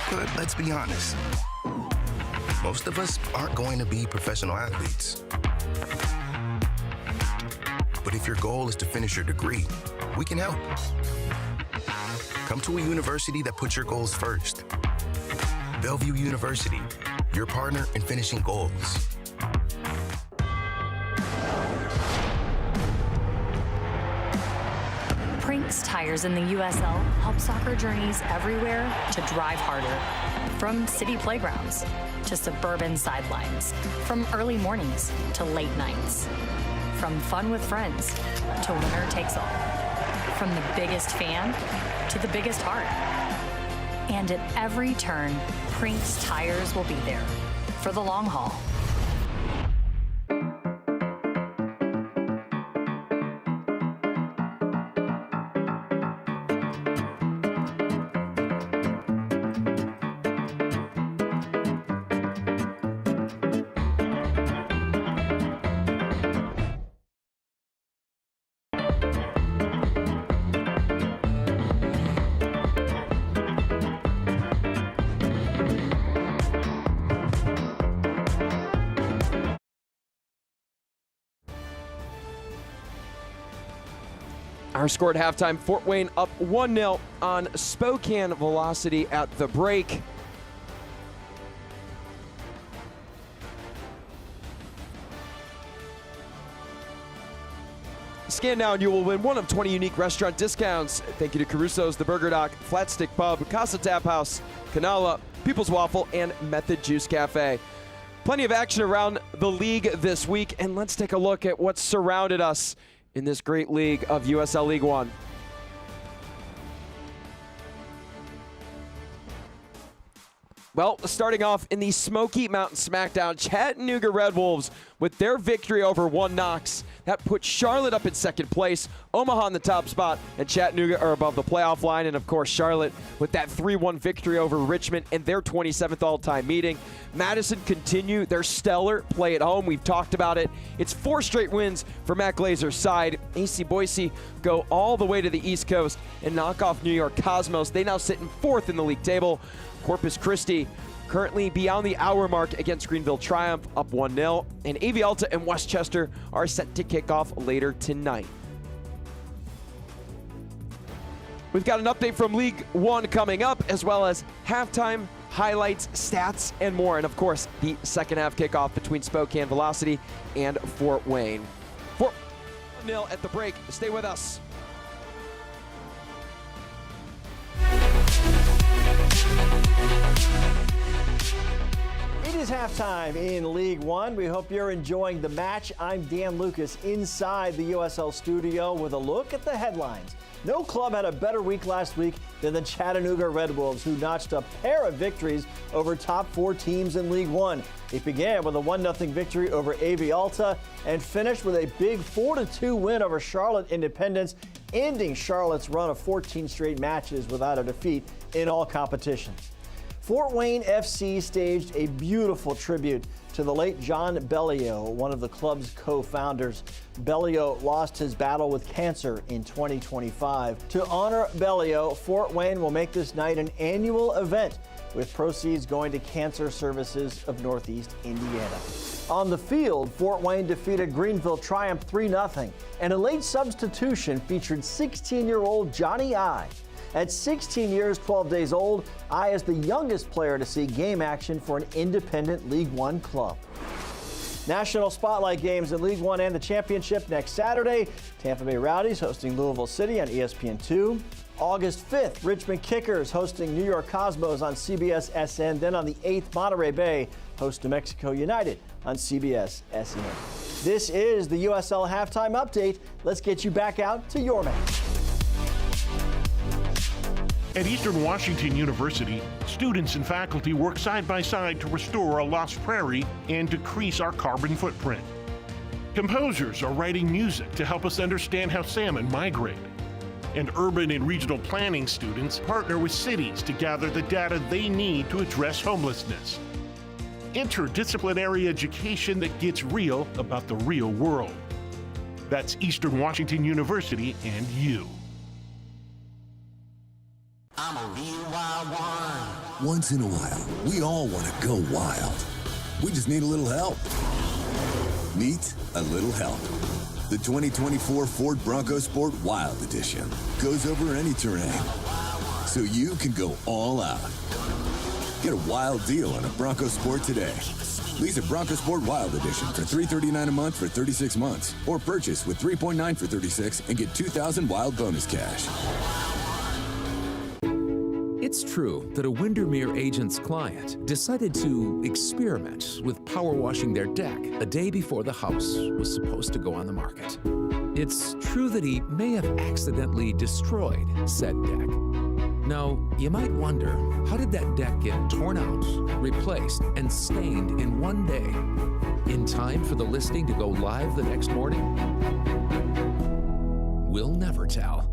But let's be honest, most of us aren't going to be professional athletes. But if your goal is to finish your degree, we can help. Come to a university that puts your goals first. Bellevue University, your partner in finishing goals. Prinks Tires in the USL help soccer journeys everywhere to drive harder. From city playgrounds to suburban sidelines, from early mornings to late nights, from fun with friends to winner takes all, from the biggest fan to the biggest heart. And at every turn, Prinks Tires will be there for the long haul. Our score at halftime, Fort Wayne up 1-0 on Spokane Velocity at the break. Scan now and you will win one of 20 unique restaurant discounts. Thank you to Caruso's, The Burger Dock, Flat Stick Pub, Casa Tap House, Canala, People's Waffle, and Method Juice Cafe. Plenty of action around the league this week, and let's take a look at what's surrounded us in this great league of USL League One. Well, starting off in the Smoky Mountain Smackdown, Chattanooga Red Wolves with their victory over 1 Knox. That puts Charlotte up in second place, Omaha in the top spot, and Chattanooga are above the playoff line. And of course, Charlotte with that 3-1 victory over Richmond in their 27th all-time meeting. Madison continue their stellar play at home. We've talked about it. It's 4 straight wins for Matt Glazer's side. AC Boise go all the way to the East Coast and knock off New York Cosmos. They now sit in 4th in the league table. Corpus Christi currently beyond the hour mark against Greenville Triumph, up 1-0. And AV Alta and Westchester are set to kick off later tonight. We've got an update from League One coming up, as well as halftime highlights, stats, and more. And of course, the second half kickoff between Spokane Velocity and Fort Wayne. 4-0 at the break. Stay with us. It is halftime in League One. We hope you're enjoying the match. I'm Dan Lucas inside the USL studio with a look at the headlines. No club had a better week last week than the Chattanooga Red Wolves, who notched a pair of victories over top 4 teams in League One. It began with a 1-0 victory over AV Alta and finished with a big 4-2 win over Charlotte Independence, ending Charlotte's run of 14 straight matches without a defeat in all competitions. Fort Wayne FC staged a beautiful tribute to the late John Bellio, one of the club's co-founders. Bellio lost his battle with cancer in 2025. To honor Bellio, Fort Wayne will make this night an annual event, with proceeds going to Cancer Services of Northeast Indiana. On the field, Fort Wayne defeated Greenville Triumph 3-0, and a late substitution featured 16-year-old Johnny I. At 16 years, 12 days old, I is the youngest player to see game action for an independent League One club. National Spotlight games in League One and the Championship next Saturday. Tampa Bay Rowdies hosting Louisville City on ESPN2. August 5th, Richmond Kickers hosting New York Cosmos on CBS SN. Then on the 8th, Monterey Bay host New Mexico United on CBS SN. This is the USL Halftime Update. Let's get you back out to your match. At Eastern Washington University, students and faculty work side by side to restore a lost prairie and decrease our carbon footprint. Composers are writing music to help us understand how salmon migrate. And urban and regional planning students partner with cities to gather the data they need to address homelessness. Interdisciplinary education that gets real about the real world. That's Eastern Washington University and you. I'm a real wild one. Once in a while, we all want to go wild. We just need a little help. Meet a little help. The 2024 Ford Bronco Sport Wild Edition goes over any terrain, so you can go all out. Get a wild deal on a Bronco Sport today. Lease a Bronco Sport Wild Edition for $339 a month for 36 months, or purchase with $3.9 for 36 and get $2,000 wild bonus cash. It's true that a Windermere agent's client decided to experiment with power washing their deck a day before the house was supposed to go on the market. It's true that he may have accidentally destroyed said deck. Now, you might wonder, how did that deck get torn out, replaced, and stained in one day, in time for the listing to go live the next morning? We'll never tell.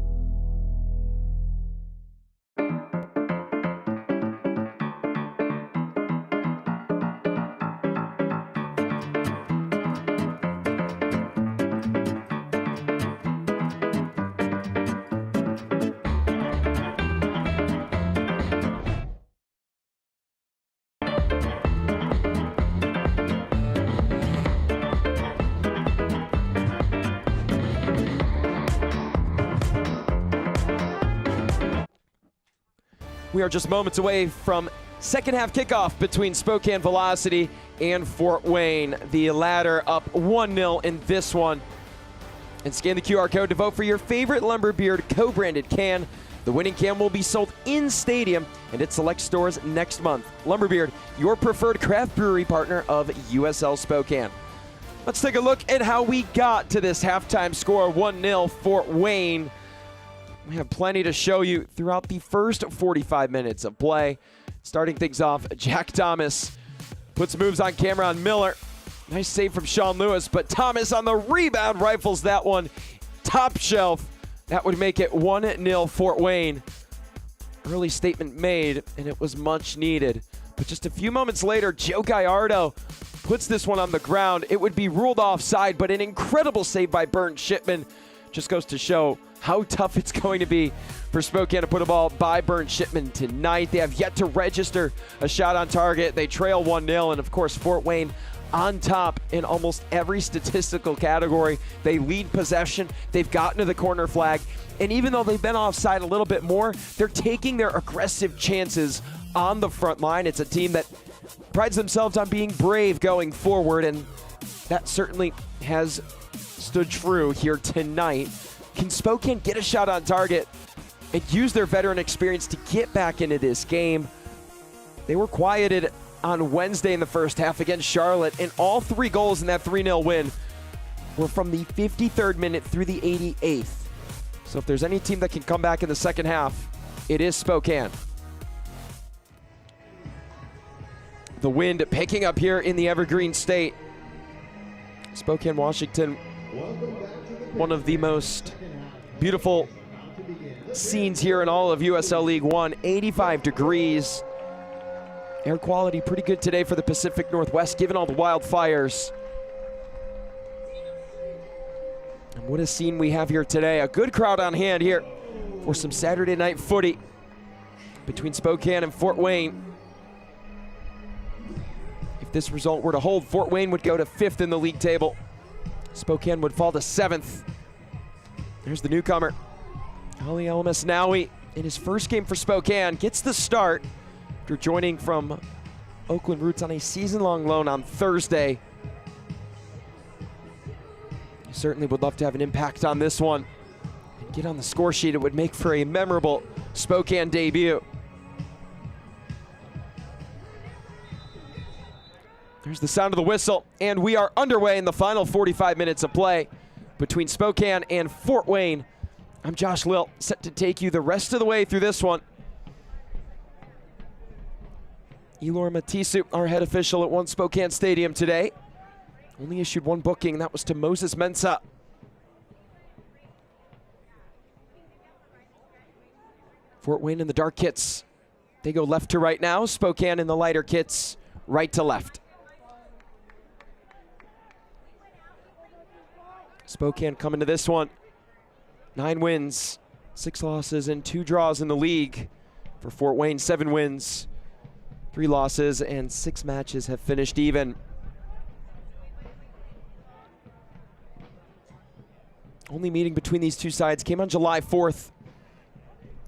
We are just moments away from second half kickoff between Spokane Velocity and Fort Wayne. The latter up 1-0 in this one. And scan the QR code to vote for your favorite Lumberbeard co-branded can. The winning can will be sold in stadium and at select stores next month. Lumberbeard, your preferred craft brewery partner of USL Spokane. Let's take a look at how we got to this halftime score, 1-0 Fort Wayne. We have plenty to show you throughout the first 45 minutes of play. Starting things off, Jack Thomas puts moves on camera on Miller. Nice save from Sean Lewis, but Thomas on the rebound rifles that one top shelf. That would make it 1-0 Fort Wayne. Early statement made, and it was much needed. But just a few moments later, Joe Gallardo puts this one on the ground. It would be ruled offside, but an incredible save by Bernd Shipman. Just goes to show how tough it's going to be for Spokane to put a ball by Bernd Shipman tonight. They have yet to register a shot on target. They trail 1-0, and of course, Fort Wayne on top in almost every statistical category. They lead possession. They've gotten to the corner flag. And even though they've been offside a little bit more, they're taking their aggressive chances on the front line. It's a team that prides themselves on being brave going forward, and that certainly has stood true here tonight. Can Spokane get a shot on target and use their veteran experience to get back into this game? They were quieted on Wednesday in the first half against Charlotte, and all 3 goals in that 3-0 win were from the 53rd minute through the 88th. So if there's any team that can come back in the second half, it is Spokane. The wind picking up here in the Evergreen State. Spokane, Washington, one of the most beautiful scenes here in all of USL League One. 85 degrees. Air quality pretty good today for the Pacific Northwest, given all the wildfires. And what a scene we have here today. A good crowd on hand here for some Saturday night footy between Spokane and Fort Wayne. If this result were to hold, Fort Wayne would go to 5th in the league table. Spokane would fall to 7th. There's the newcomer, Ali El-Mesnawi, in his first game for Spokane, gets the start after joining from Oakland Roots on a season-long loan on Thursday. He certainly would love to have an impact on this one and get on the score sheet. It would make for a memorable Spokane debut. There's the sound of the whistle, and we are underway in the final 45 minutes of play between Spokane and Fort Wayne. I'm Josh Lill, set to take you the rest of the way through this one. Elor Matisu, our head official at One Spokane Stadium today, only issued 1 booking, and that was to Moses Mensah. Fort Wayne in the dark kits, they go left to right now. Spokane in the lighter kits, right to left. Spokane coming to this one, 9 wins, 6 losses, and 2 draws in the league. For Fort Wayne, 7 wins, 3 losses, and 6 matches have finished even. Only meeting between these two sides came on July 4th.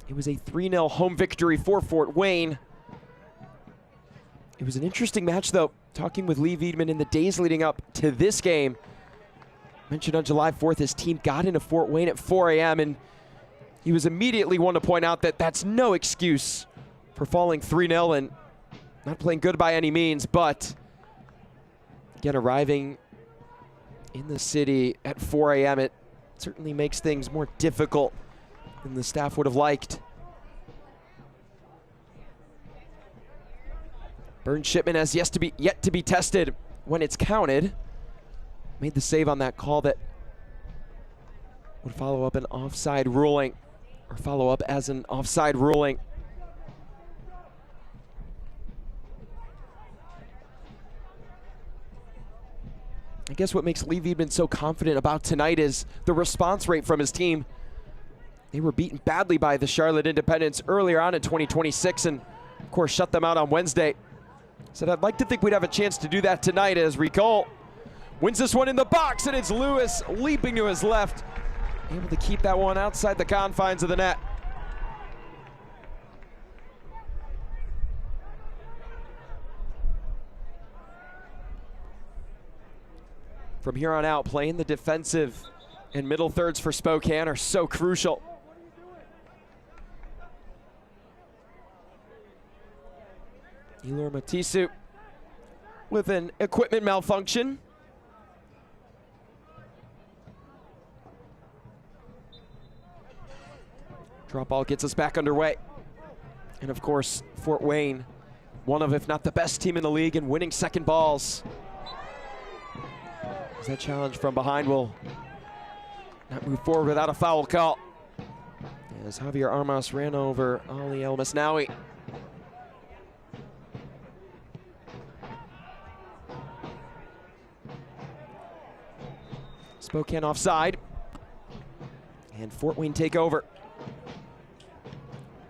It was a 3-0 home victory for Fort Wayne. It was an interesting match, though. Talking with Lee Wiedemann in the days leading up to this game, mentioned on July 4th, his team got into Fort Wayne at 4 a.m., and he was immediately one to point out that that's no excuse for falling 3-0 and not playing good by any means, but again, arriving in the city at 4 a.m., it certainly makes things more difficult than the staff would have liked. Burn Shipman has yet to be tested when it's counted. Made the save on that call that would follow up an offside ruling, or follow up as an offside ruling. I guess what makes Lee Wiedemann so confident about tonight is the response rate from his team. They were beaten badly by the Charlotte Independents earlier on in 2026 and, of course, shut them out on Wednesday. Said, I'd like to think we'd have a chance to do that tonight as Ricole wins this one in the box, and it's Lewis leaping to his left, able to keep that one outside the confines of the net. From here on out, playing the defensive and middle thirds for Spokane are so crucial. Elor Matisu with an equipment malfunction. Drop ball gets us back underway. And of course, Fort Wayne, one of, if not the best team in the league in winning second balls. As that challenge from behind will not move forward without a foul call. As Javier Armas ran over Ali El-Mesnawi. Spokane offside. And Fort Wayne take over.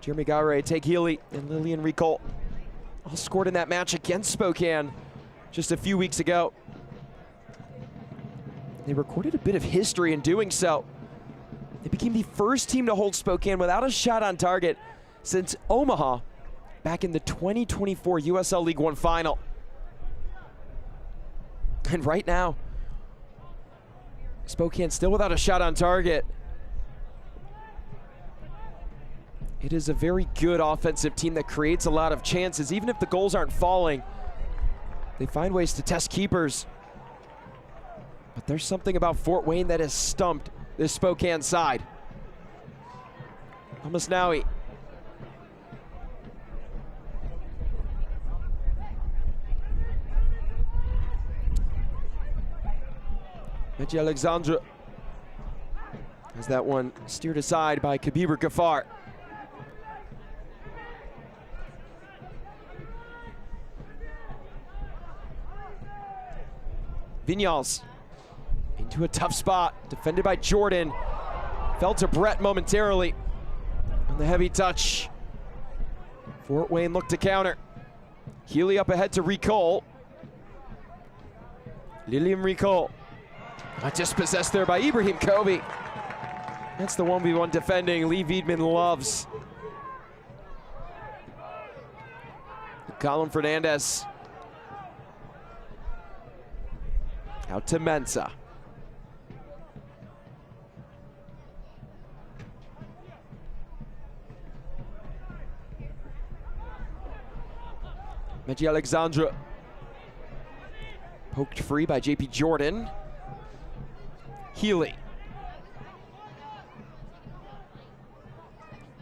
Jeremy Gowray, Tate Healy, and Lillian Ricole all scored in that match against Spokane just a few weeks ago. They recorded a bit of history in doing so. They became the first team to hold Spokane without a shot on target since Omaha back in the 2024 USL League One final. And right now, Spokane still without a shot on target. It is a very good offensive team that creates a lot of chances. Even if the goals aren't falling, they find ways to test keepers. But there's something about Fort Wayne that has stumped this Spokane side. Almasnawi. Meji Alexandre has that one steered aside by Kabir Ghaffar. Vinyals into a tough spot, defended by Jordan. Fell to Brett momentarily on the heavy touch. Fort Wayne looked to counter. Healy up ahead to Ricole. Lilian Ricole. Dispossessed there by Ibrahim Kobe. That's the 1v1 defending Lee Wiedman loves. Colin Fernandez. Out to Mensah. Meji Alexandre. Poked free by JP Jordan. Healy.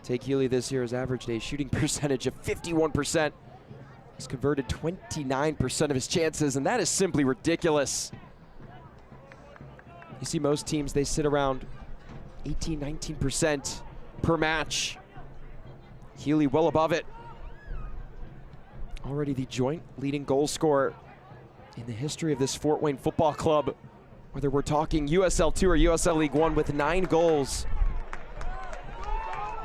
Take Healy this year, his average day shooting percentage of 51%. He's converted 29% of his chances, and that is simply ridiculous. You see most teams, they sit around 18, 19% per match. Healy well above it. Already the joint leading goal scorer in the history of this Fort Wayne Football Club, whether we're talking USL 2 or USL League One, with 9 goals.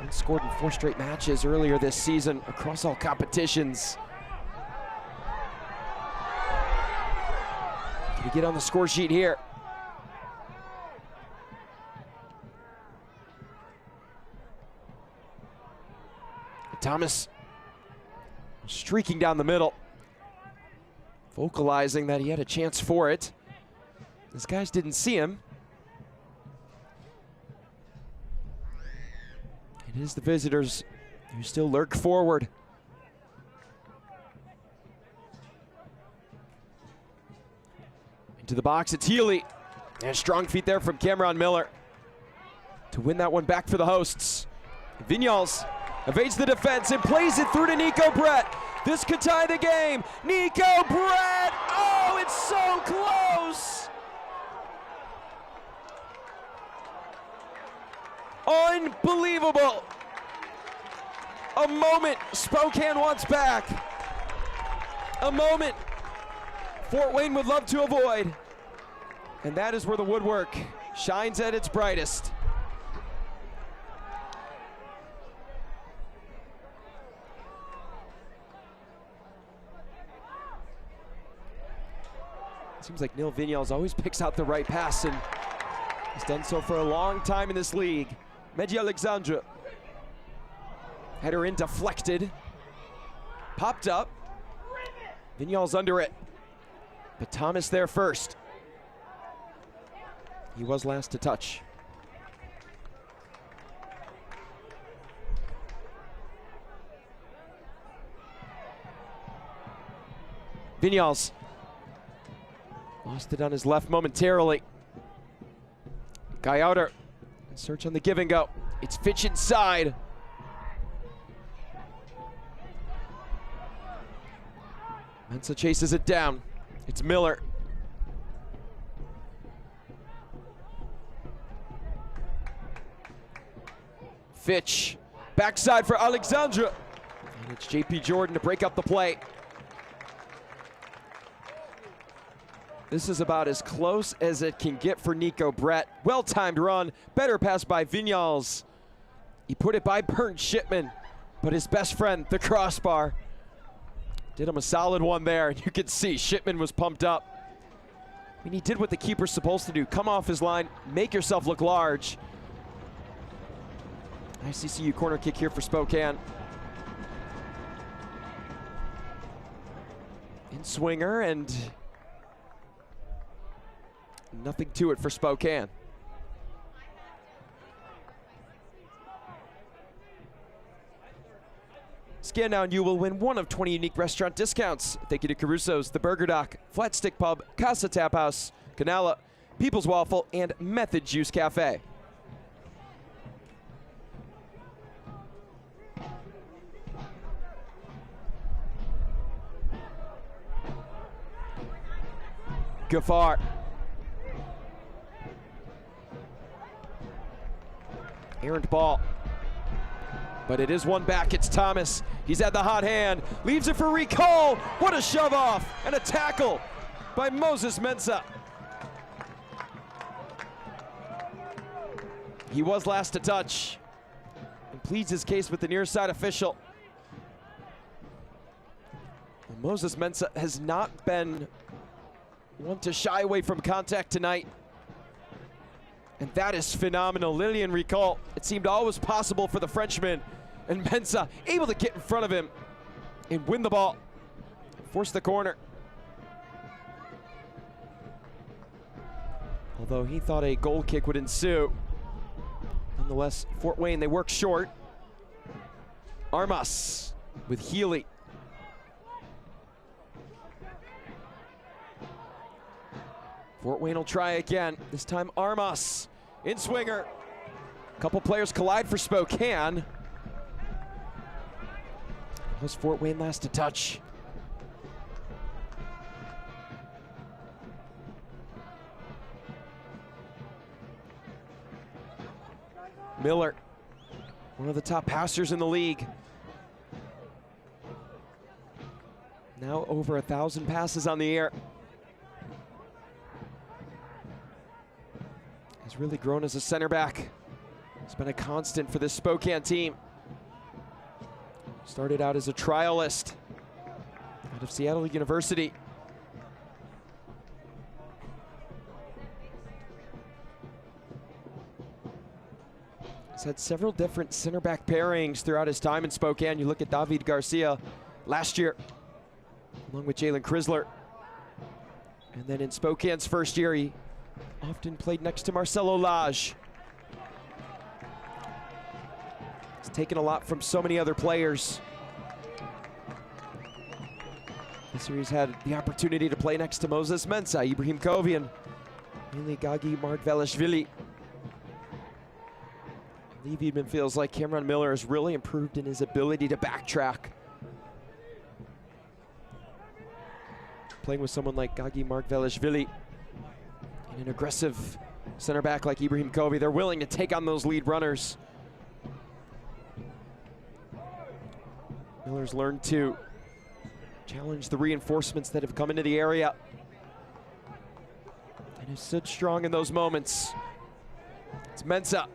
And scored in 4 straight matches earlier this season across all competitions. Can he get on the score sheet here? Thomas streaking down the middle, vocalizing that he had a chance for it. These guys didn't see him. It is the visitors who still lurk forward. Into the box, it's Healy. And strong feet there from Cameron Miller to win that one back for the hosts. Vinyals evades the defense and plays it through to Nico Brett. This could tie the game. Nico Brett, oh, it's so close. Unbelievable. A moment Spokane wants back. A moment Fort Wayne would love to avoid. And that is where the woodwork shines at its brightest. Seems like Neil Vinyals always picks out the right pass, and he's done so for a long time in this league. Meji Alexandre. Header in, deflected. Popped up. Vinyals under it. But Thomas there first. He was last to touch. Vinyals. Lost it on his left momentarily. Guy outer. Search on the give and go. It's Fitch inside. Mensah chases it down. It's Miller. Fitch. Backside for Alexandre. And it's JP Jordan to break up the play. This is about as close as it can get for Nico Brett. Well-timed run, better pass by Vinyals. He put it by Bernd Shipman, but his best friend, the crossbar, did him a solid one there. You could see Shipman was pumped up. I mean, he did what the keeper's supposed to do. Come off his line, make yourself look large. Nice CCU corner kick here for Spokane. in swinger, and nothing to it for Spokane. Scan now and you will win one of 20 unique restaurant discounts. Thank you to Caruso's, The Burger Dock, Flat Stick Pub, Casa Tap House, Canala, People's Waffle, and Method Juice Cafe. Gafar. Errant ball. But it is one back. It's Thomas. He's at the hot hand. Leaves it for recall. What a shove off. And a tackle by Moses Mensah. He was last to touch and pleads his case with the near side official. Moses Mensah has not been one to shy away from contact tonight. And that is phenomenal. Lillian recall. It seemed always possible for the Frenchman. And Mensah able to get in front of him and win the ball. Force the corner. Although he thought a goal kick would ensue. Nonetheless, Fort Wayne, they work short. Armas with Healy. Fort Wayne will try again. This time Armas in swinger. A couple players collide for Spokane. Was Fort Wayne last to touch? Miller, one of the top passers in the league. Now over 1,000 passes on the air. He's really grown as a center back. He's been a constant for this Spokane team. Started out as a trialist out of Seattle University. He's had several different center back pairings throughout his time in Spokane. You look at David Garcia last year, along with Jalen Chrysler. And then in Spokane's first year, he often played next to Marcelo Lage. He's taken a lot from so many other players. This year he's had the opportunity to play next to Moses Mensah, Ibrahim Kovian, mainly Gagi Markvelishvili. Lee Wiedemann feels like Cameron Miller has really improved in his ability to backtrack. Playing with someone like Gagi Markvelishvili and an aggressive center back like Ibrahim Kovi, they're willing to take on those lead runners. Miller's learned to challenge the reinforcements that have come into the area and has stood strong in those moments. It's Mensah.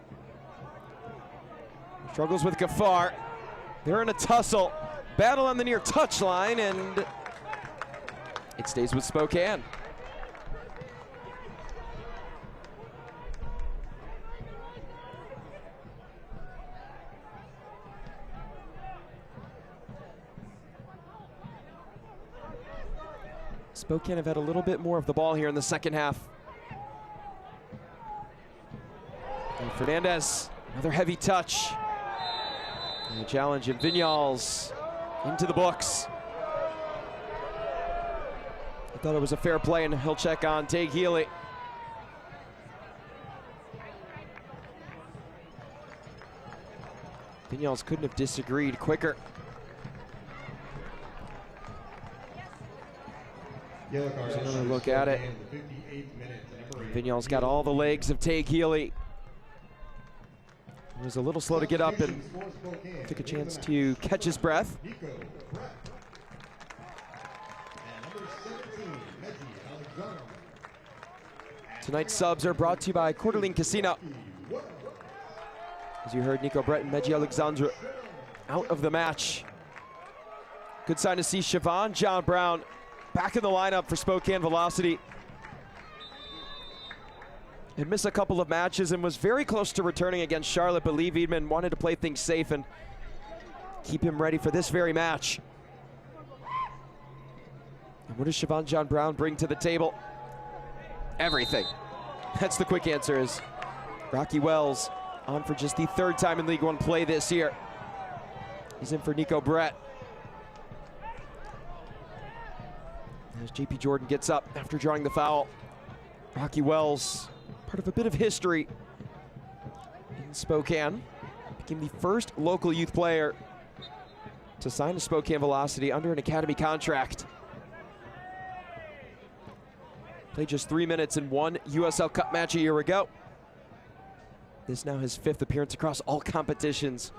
Struggles with Gafar. They're in a tussle. Battle on the near touchline, and it stays with Spokane. Spokane have had a little bit more of the ball here in the second half. And Fernandez, another heavy touch. And a challenge, and Vignals into the books. I thought it was a fair play, and he'll check on Tague Healy. Vignals couldn't have disagreed quicker. There's another look at it. Vignals got all the legs of Tague Healy. He was a little slow to get up and took a chance to catch his breath. Tonight's subs are brought to you by Coeur d'Alene Casino. As you heard, Nico Brett and Meji Alexandre out of the match. Good sign to see Siobhan John Brown back in the lineup for Spokane Velocity. He missed a couple of matches and was very close to returning against Charlotte, but Lee Wiedemann wanted to play things safe and keep him ready for this very match. And what does Siobhan John Brown bring to the table? Everything. That's the quick answer. Is Rocky Wells on for just the 3rd time in League One play this year. He's in for Nico Brett. As JP Jordan gets up after drawing the foul. Rocky Wells, part of a bit of history in Spokane, became the first local youth player to sign a Spokane Velocity under an academy contract. Played just 3 minutes in one USL Cup match a year ago. This is now his 5th appearance across all competitions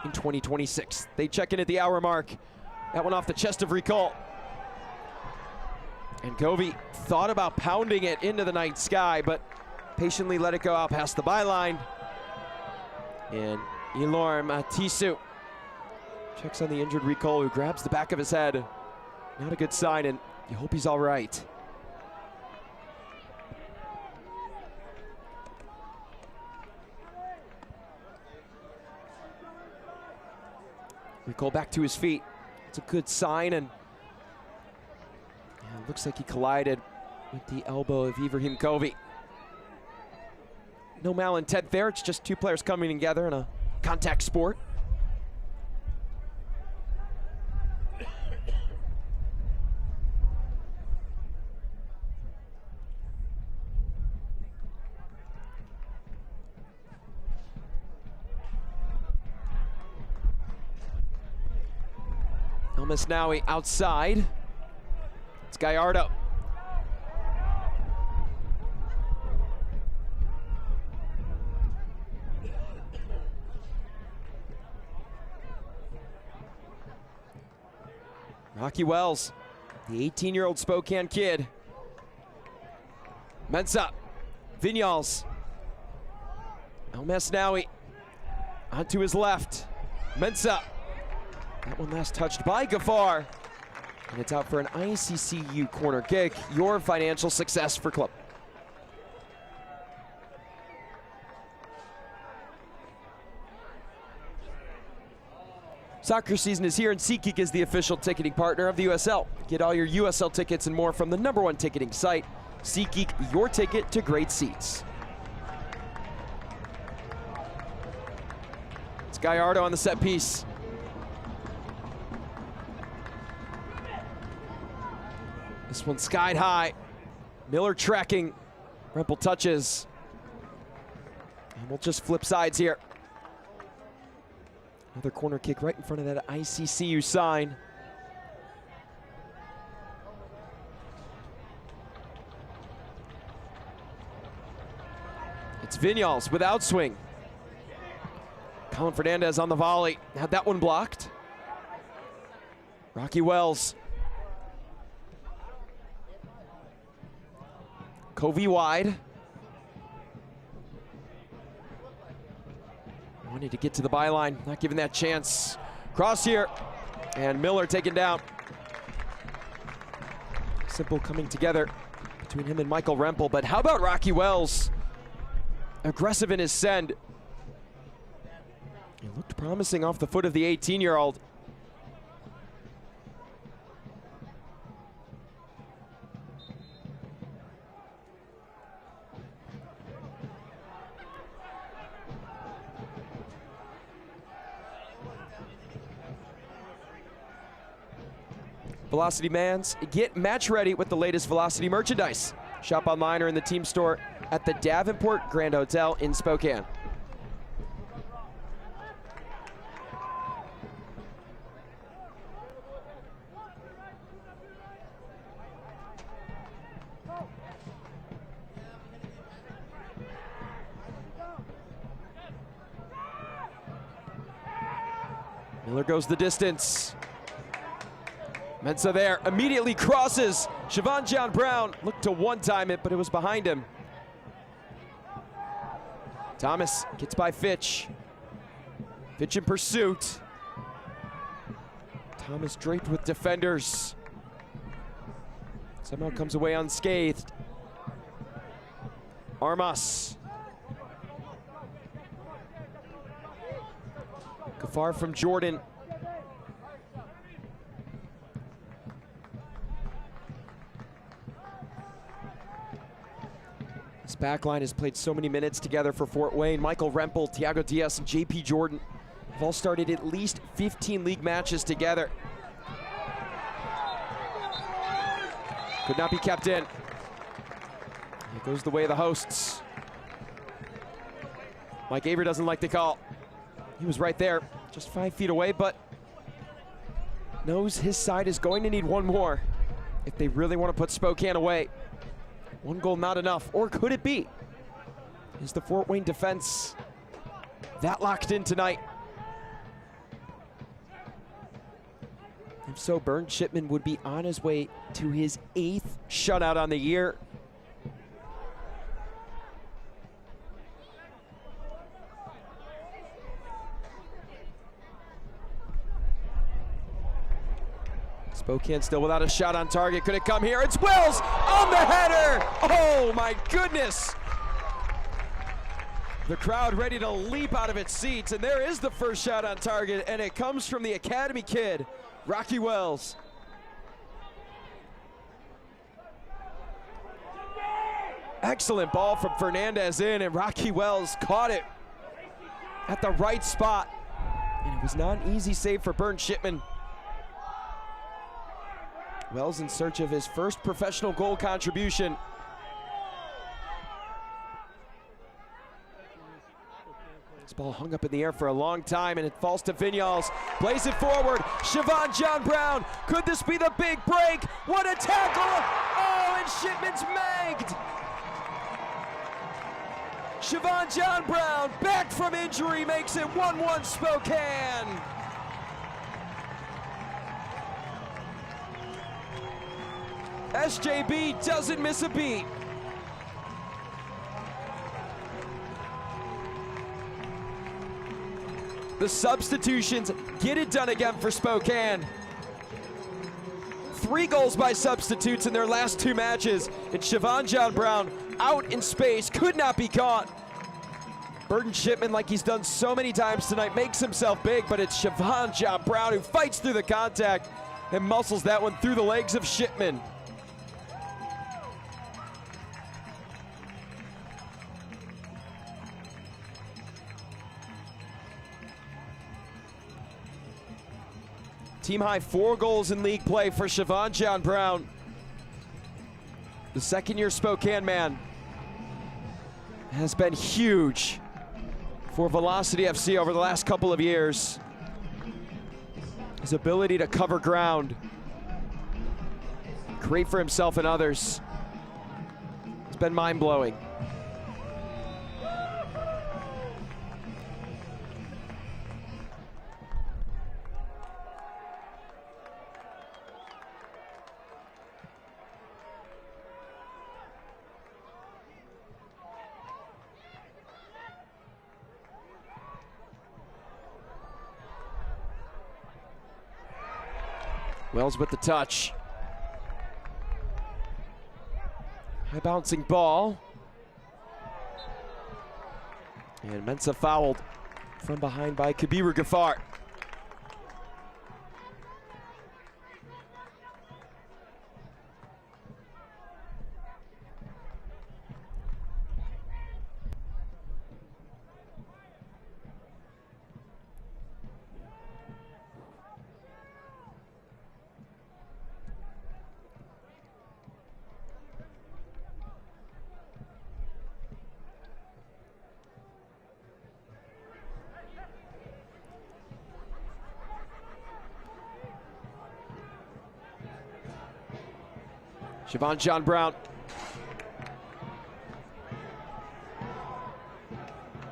in 2026. They check in at the hour mark. That one off the chest of Recall. And Covey thought about pounding it into the night sky, but patiently let it go out past the byline. And Ilorm Tisu checks on the injured Recall, who grabs the back of his head. Not a good sign, and you hope he's all right. Recall back to his feet. It's a good sign, and it looks like he collided with the elbow of Ibrahim Covey. No malintent there, it's just two players coming together in a contact sport. Elmasnawi outside. It's Gallardo. Rocky Wells, the 18-year-old Spokane kid. Mensah, Vinyals. Elmasnawi onto his left. Mensah. That one last touched by Gafar. And it's out for an ICCU corner kick. Your financial success for club. Soccer season is here, and SeatGeek is the official ticketing partner of the USL. Get all your USL tickets and more from the #1 ticketing site. SeatGeek, your ticket to great seats. It's Gallardo on the set piece. This one skied high. Miller tracking. Rempel touches. And we'll just flip sides here. Another corner kick right in front of that ICCU sign. It's Vinyals with outswing. Colin Fernandez on the volley. Had that one blocked. Rocky Wells. Covey wide. Wanted to get to the byline, not given that chance. Cross here, and Miller taken down. Simple coming together between him and Michael Rempel, but how about Rocky Wells? Aggressive in his send. He looked promising off the foot of the 18-year-old. Velocity Mans, get match ready with the latest Velocity merchandise. Shop online or in the team store at the Davenport Grand Hotel in Spokane. Miller goes the distance. Mensah there, immediately crosses. Siobhan John Brown looked to one-time it, but it was behind him. Thomas gets by Fitch. Fitch in pursuit. Thomas draped with defenders. Somehow comes away unscathed. Armas. Gafar from Jordan. back line has played so many minutes together for Fort Wayne. Michael Rempel, Thiago Diaz, and JP Jordan have all started at least 15 league matches together. Could not be kept in. It goes the way of the hosts. Mike Avery doesn't like the call. He was right there, just 5 feet away, but knows his side is going to need one more if they really want to put Spokane away. One goal not enough, or could it be? Is the Fort Wayne defense that locked in tonight? If so, Burn Shipman would be on his way to his 8th shutout on the year. Spokane still without a shot on target. Could it come here? It's Wells on the header! Oh my goodness! The crowd ready to leap out of its seats, and there is the first shot on target, and it comes from the Academy kid, Rocky Wells. Excellent ball from Fernandez in, and Rocky Wells caught it at the right spot. And it was not an easy save for Burn Shipman. Wells in search of his first professional goal contribution. This ball hung up in the air for a long time, and it falls to Vinyals. Plays it forward. Siobhan John Brown. Could this be the big break? What a tackle! Oh, and Shipman's magged. Siobhan John Brown, back from injury, makes it 1-1 Spokane. SJB doesn't miss a beat. The substitutions get it done again for Spokane. 3 goals by substitutes in their last 2 matches. And Siobhan John Brown out in space, could not be caught. Burton Shipman, like he's done so many times tonight, makes himself big, but it's Siobhan John Brown who fights through the contact and muscles that one through the legs of Shipman. Team high 4 goals in league play for Siobhan John Brown. The second-year Spokane man has been huge for Velocity FC over the last couple of years. His ability to cover ground, create for himself and others, it's been mind-blowing. Wells with the touch. High bouncing ball. And Mensah fouled from behind by Kabiru Ghaffar. Siobhan John Brown.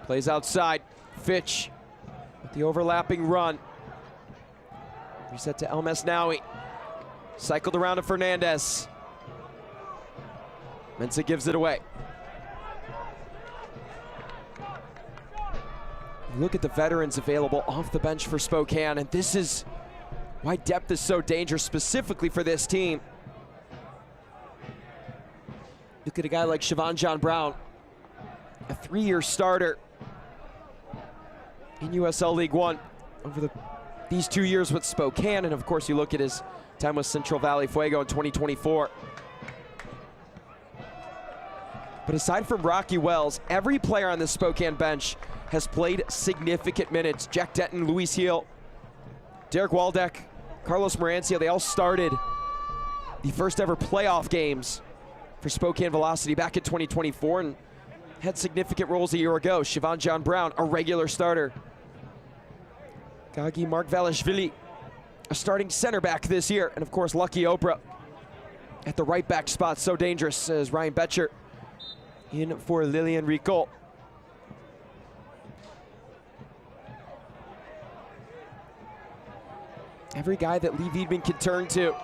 Plays outside. Fitch with the overlapping run. Reset to El Mesnaoui. Cycled around to Fernandez. Mensah gives it away. Look at the veterans available off the bench for Spokane, and this is why depth is so dangerous, specifically for this team. Look at a guy like Siobhan John Brown, a 3-year starter in USL League One over these 2 years with Spokane, and of course you look at his time with Central Valley Fuego in 2024. But aside from Rocky Wells, every player on the Spokane bench has played significant minutes. Jack Denton, Luis Heel, Derek Waldeck, Carlos Morancio, they all started the first ever playoff games for Spokane Velocity back in 2024 and had significant roles a year ago. Siobhan John Brown, a regular starter. Gagi Markvalishvili, a starting center back this year. And of course, Lucky Oprah at the right back spot, so dangerous as Ryan Betcher in for Lillian Ricol. Every guy that Lee Wiedman can turn to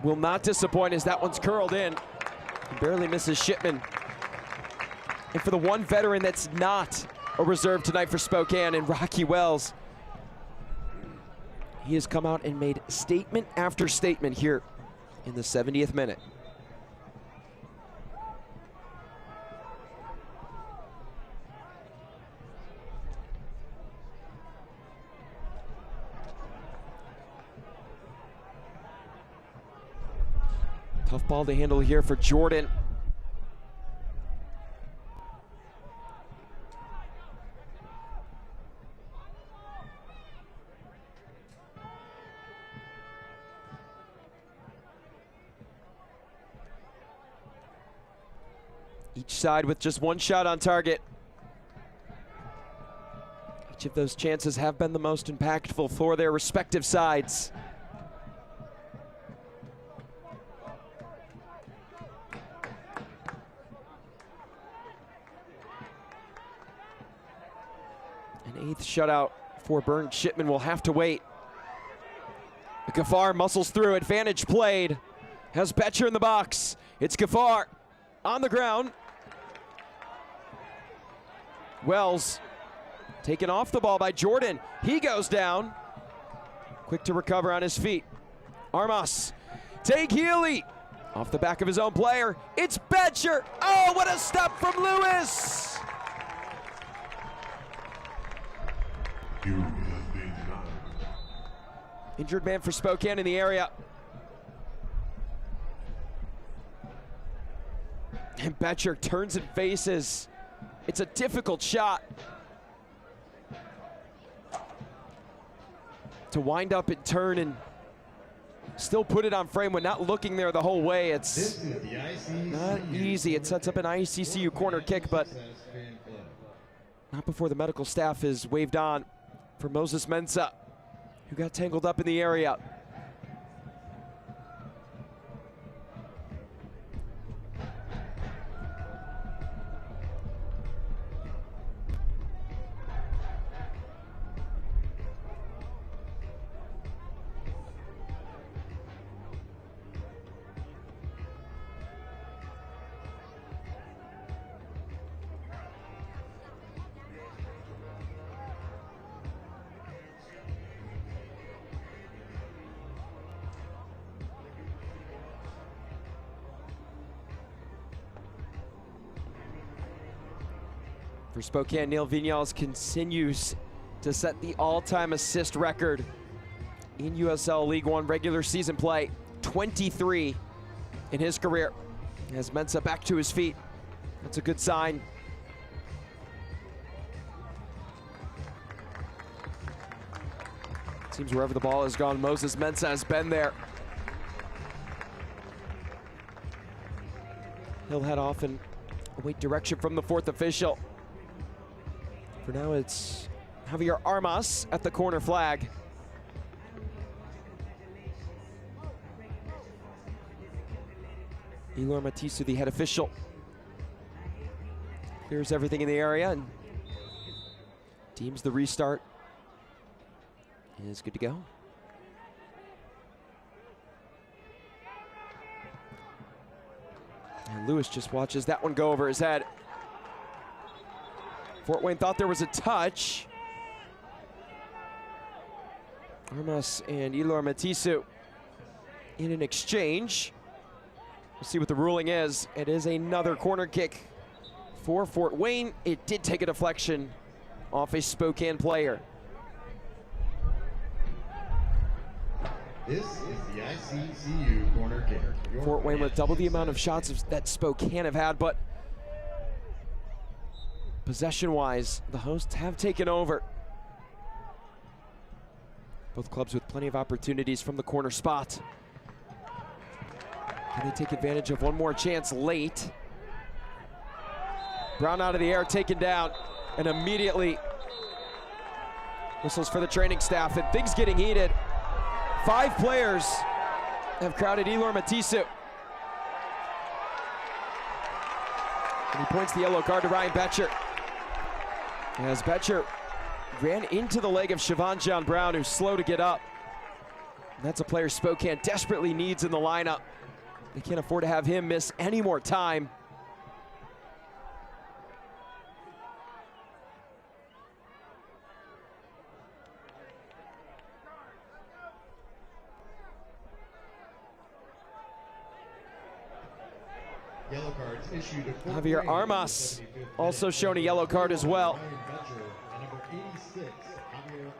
will not disappoint as that one's curled in. He barely misses Shipman. And for the one veteran that's not a reserve tonight for Spokane, and Rocky Wells, he has come out and made statement after statement here in the 70th minute. Tough ball to handle here for Jordan. Each side with just one shot on target. Each of those chances have been the most impactful for their respective sides. An eighth shutout for Burn. Shipman will have to wait. Gafar muscles through, advantage played. Has Betcher in the box. It's Gafar on the ground. Wells taken off the ball by Jordan. He goes down. Quick to recover on his feet. Armas. Take Healy. Off the back of his own player. It's Betcher. Oh, what a step from Lewis. Injured man for Spokane in the area. And Betcher turns and faces. It's a difficult shot to wind up and turn and still put it on frame when not looking there the whole way. It's not easy. It sets up an ICCU corner kick, but not before the medical staff is waved on for Moses Mensah, who got tangled up in the area. For Spokane, Neil Vignals continues to set the all-time assist record in USL League One regular season play. 23 in his career. As Mensah back to his feet. That's a good sign. Seems wherever the ball has gone, Moses Mensah has been there. He'll head off and await direction from the fourth official. For now, it's Javier Armas at the corner flag. Elor Matisu, the head official, clears everything in the area and deems the restart is good to go. And Lewis just watches that one go over his head. Fort Wayne thought there was a touch. Armas and Elor Matisu in an exchange. We'll see what the ruling is. It is another corner kick for Fort Wayne. It did take a deflection off a Spokane player. This is the ICCU corner kick. Fort Wayne with double the amount of shots that Spokane have had, but Possession-wise, the hosts have taken over. Both clubs with plenty of opportunities from the corner spot. Can they take advantage of one more chance late? Brown out of the air, taken down, and immediately whistles for the training staff, and things getting heated. 5 players have crowded Elor Matisu. And he points the yellow card to Ryan Betcher. As Betcher ran into the leg of Siobhan John Brown, who's slow to get up. And that's a player Spokane desperately needs in the lineup. They can't afford to have him miss any more time. Yellow cards issued to Javier Armas also shown a yellow card as well. Number 86, Javier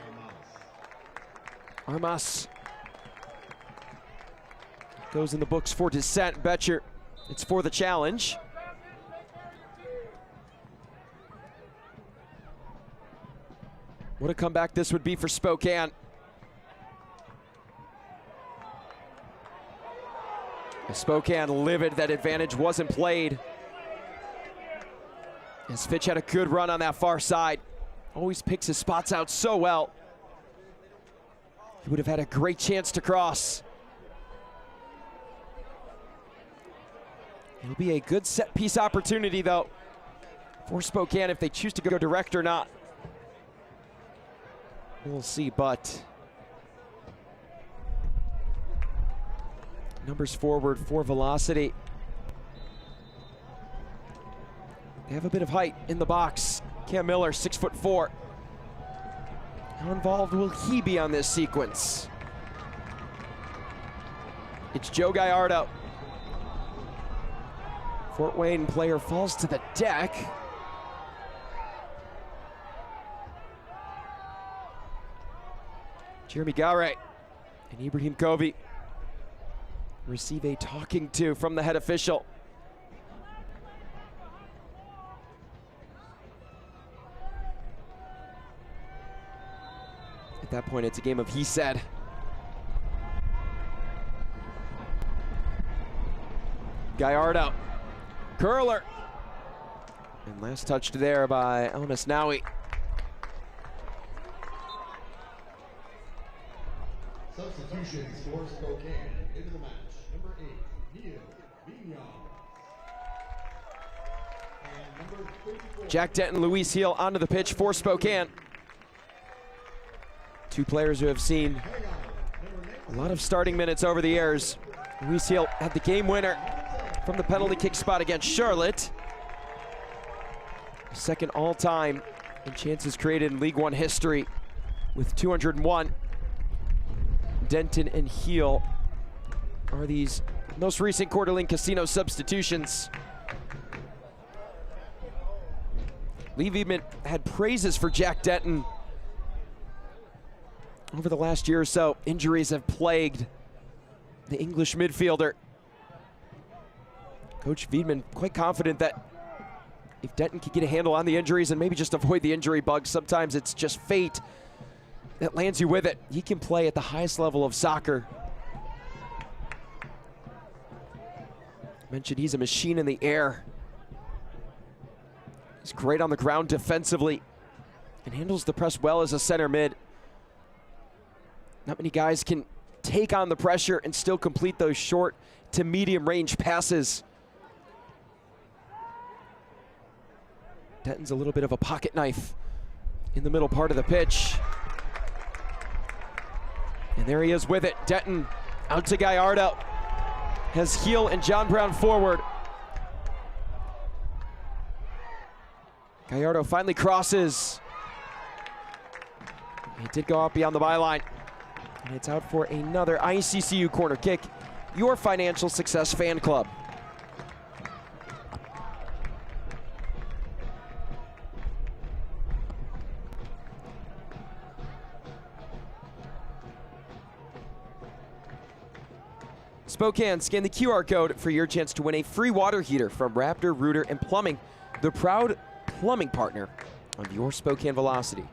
Armas. Armas goes in the books for dissent. Betcher, it's for the challenge. What a comeback this would be for Spokane. Spokane livid that advantage wasn't played. As Fitch had a good run on that far side. Always picks his spots out so well. He would have had a great chance to cross. It'll be a good set piece opportunity though for Spokane if they choose to go direct or not. We'll see, but numbers forward for velocity. They have a bit of height in the box. Cam Miller, 6'4". How involved will he be on this sequence? It's Joe Gallardo. Fort Wayne player falls to the deck. Jeremy Gare and Ibrahim Kovi receive a talking to from the head official. At that point, it's a game of he said. Gallardo, curler. And last touched there by Elmas Nawi. Substitutions for Spokane into the match. Number 8, Neil Vignon. And number 34. Jack Denton, Luis Heel onto the pitch for Spokane. 2 players who have seen a lot of starting minutes over the years. Luis Heel had the game winner from the penalty kick spot against Charlotte. Second all-time in chances created in League One history with 201. Denton and Heel are these most recent Coeur d'Alene Casino substitutions. Lee Viedman had praises for Jack Denton over the last year or so. Injuries have plagued the English midfielder. Coach Viedman quite confident that if Denton could get a handle on the injuries and maybe just avoid the injury bug, sometimes it's just fate that lands you with it. He can play at the highest level of soccer. Mentioned he's a machine in the air. He's great on the ground defensively and handles the press well as a center mid. Not many guys can take on the pressure and still complete those short to medium range passes. Denton's a little bit of a pocket knife in the middle part of the pitch. And there he is with it. Denton out to Gallardo. Has Heel and John Brown forward. Gallardo finally crosses. He did go out beyond the byline. And it's out for another ICCU corner kick. Your Financial Success Fan Club. Spokane, scan the QR code for your chance to win a free water heater from Raptor, Rooter, and Plumbing, the proud plumbing partner of your Spokane Velocity.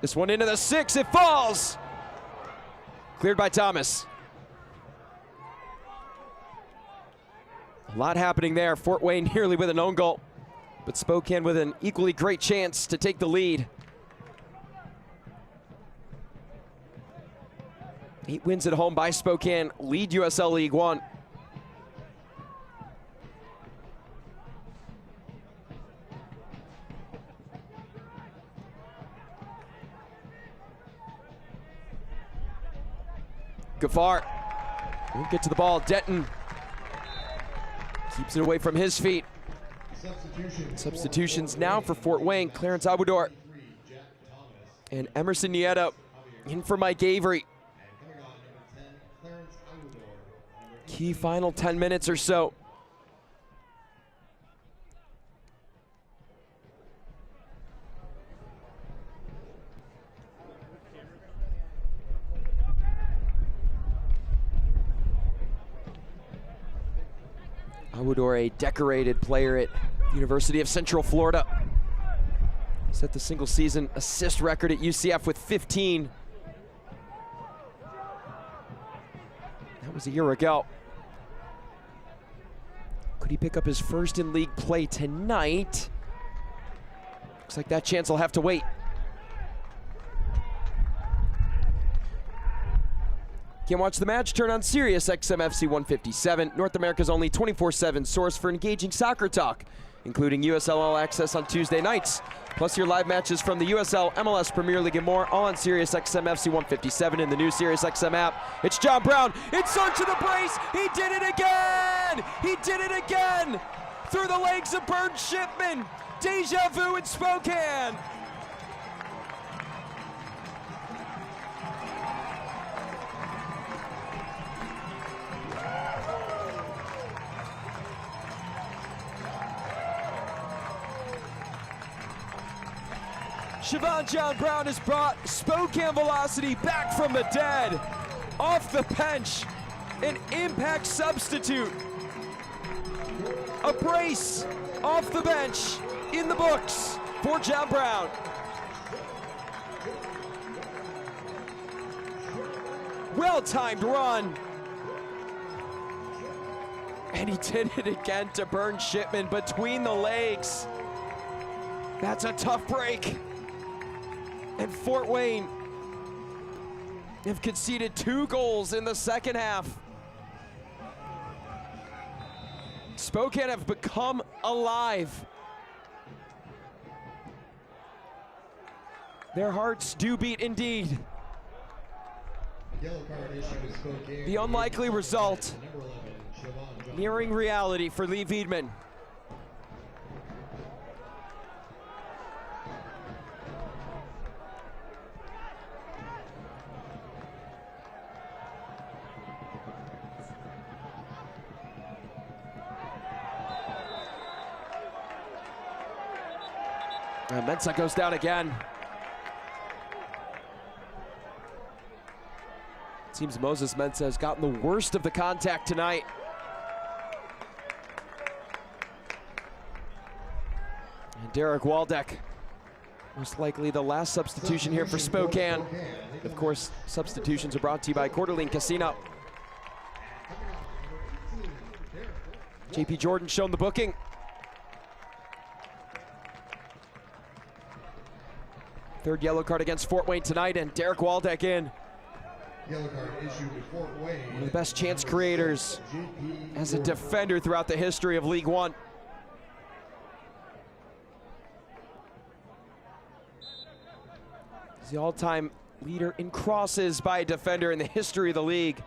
This one into the 6, it falls! Cleared by Thomas. A lot happening there. Fort Wayne nearly with an own goal, but Spokane with an equally great chance to take the lead. 8 wins at home by Spokane, lead USL League One. Gafar won't get to the ball. Denton keeps it away from his feet. Substitutions now for Fort Wayne. Clarence Abudor and Emerson Nieto in for Mike Avery. Key final 10 minutes or so. Abudor, a decorated player at University of Central Florida. Set the single season assist record at UCF with 15. That was a year ago. Could he pick up his first in league play tonight? Looks like that chance will have to wait. Can't watch the match? Turn on Sirius XM FC 157, North America's only 24/7 source for engaging soccer talk, including USL All Access on Tuesday nights, plus your live matches from the USL, MLS Premier League, and more, all on Sirius XM FC 157 in the new Sirius XM app. It's John Brown. It's on to the brace. He did it again. He did it again. Through the legs of Bernd Shipman. Deja vu in Spokane. Siobhan John Brown has brought Spokane Velocity back from the dead. Off the bench, an impact substitute. A brace off the bench in the books for John Brown. Well-timed run. And he did it again to Bernd Shipman between the legs. That's a tough break. And Fort Wayne have conceded 2 goals in the second half. Spokane have become alive. Their hearts do beat indeed. The unlikely result nearing reality for Lee Wiedman. And Mensah goes down again. It seems Moses Mensah has gotten the worst of the contact tonight. And Derek Waldeck, most likely the last substitution here for Spokane. Of course, substitutions are brought to you by Coeur d'Alene Casino. JP Jordan shown the booking. Third yellow card against Fort Wayne tonight, and Derek Waldeck in. Yellow card issued to Fort Wayne. One of the best chance creators as a defender throughout the history of League One. He's the all-time leader in crosses by a defender in the history of the league.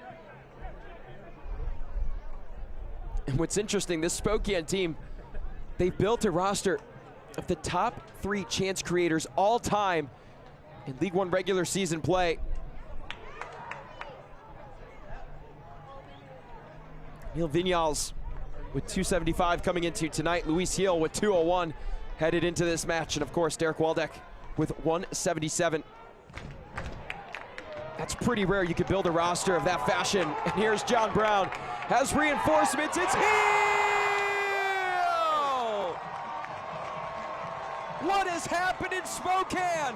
And what's interesting, this Spokane team, they've built a roster of the top 3 chance creators all time in League One regular season play. Neil Vinyals with 275 coming into tonight. Luis Hill with 201 headed into this match. And of course, Derek Waldeck with 177. That's pretty rare you could build a roster of that fashion. And here's John Brown, has reinforcements, it's Heel! What has happened in Spokane?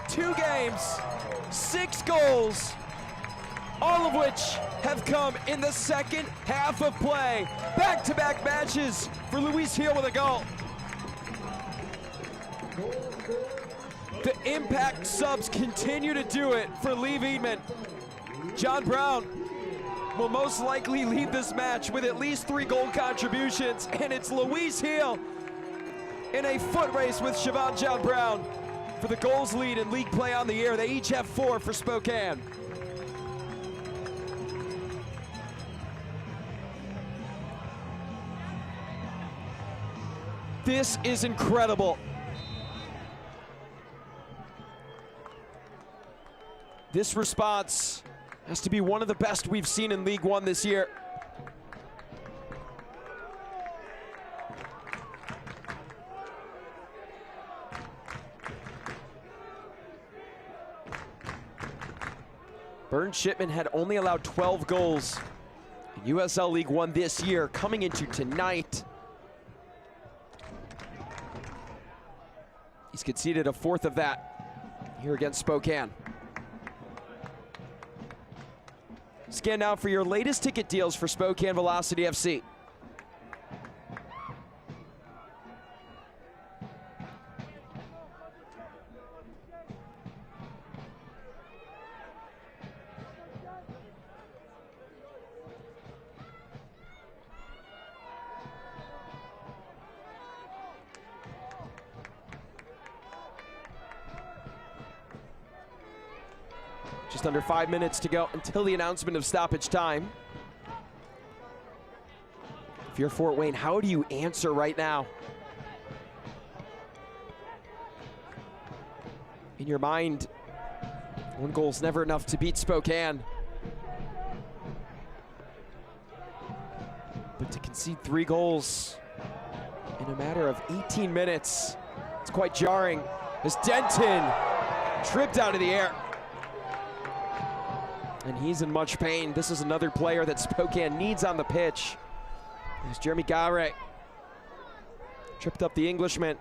Two games, 6 goals, all of which have come in the second half of play. Back-to-back matches for Luis Heel with a goal. The impact subs continue to do it for Lee Wiedemann. John Brown will most likely lead this match with at least 3 goal contributions, and it's Luis Heel in a foot race with Siobhan John Brown for the goals lead in league play on the year. They each have 4 for Spokane. This is incredible. This response has to be one of the best we've seen in League One this year. Burn Shipman had only allowed 12 goals in USL League One this year. Coming into tonight, he's conceded a 4th of that here against Spokane. Scan now for your latest ticket deals for Spokane Velocity FC. Just under 5 minutes to go until the announcement of stoppage time. If you're Fort Wayne, how do you answer right now? In your mind, 1 goal's never enough to beat Spokane. But to concede 3 goals in a matter of 18 minutes, it's quite jarring as Denton tripped out of the air. And he's in much pain. This is another player that Spokane needs on the pitch. There's Jeremy Gare. Tripped up the Englishman.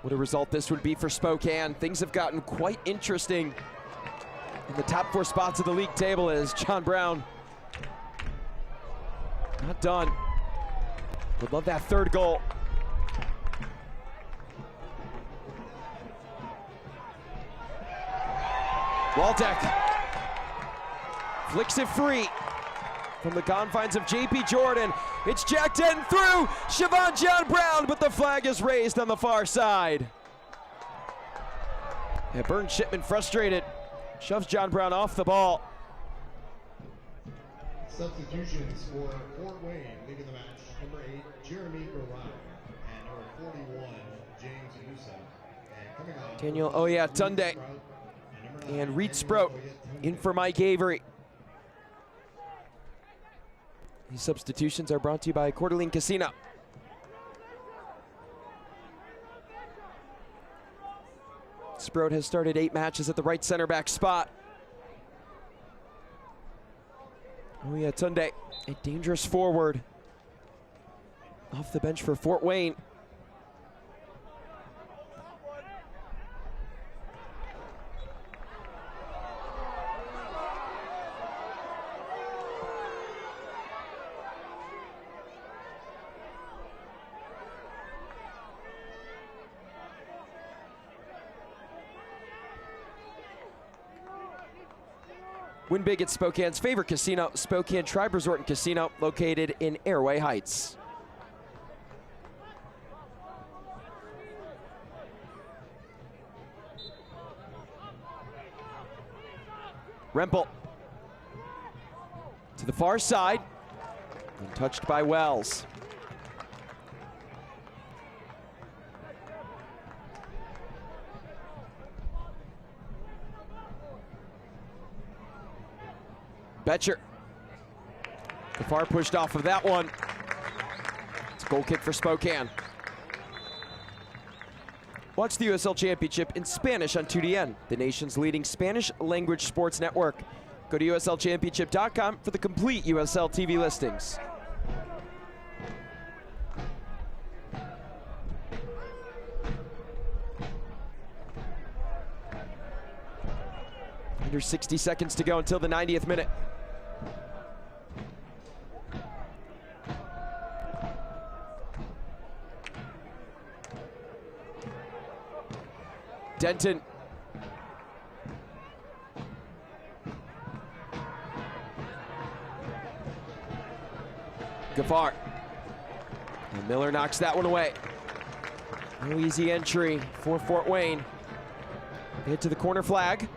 What a result this would be for Spokane. Things have gotten quite interesting in the top 4 spots of the league table as John Brown not done. Would love that 3rd goal. Waldeck flicks it free from the confines of JP Jordan. It's Jack Denton through, Siobhan John Brown, but the flag is raised on the far side. Yeah, Burn Shipman frustrated. Shoves John Brown off the ball. Substitutions for Fort Wayne, leaving the match. Number 8, Jeremy Garai, and number 41, James Musa. And coming on, Daniel Tunde and Reed Sprout in for Mike Avery. These substitutions are brought to you by Coeur d'Alene Casino. Sprout has started 8 matches at the right center back spot. Tunde, a dangerous forward. Off the bench for Fort Wayne. Win big at Spokane's favorite casino, Spokane Tribe Resort and Casino, located in Airway Heights. Rempel To the far side. Untouched by Wells. Betcher. Gafar pushed off of that one. It's a goal kick for Spokane. Watch the USL Championship in Spanish on 2DN, the nation's leading Spanish language sports network. Go to uslchampionship.com for the complete USL TV listings. Under 60 seconds to go until the 90th minute. Denton. Gafar. And Miller knocks that one away. No easy entry for Fort Wayne. They hit to the corner flag.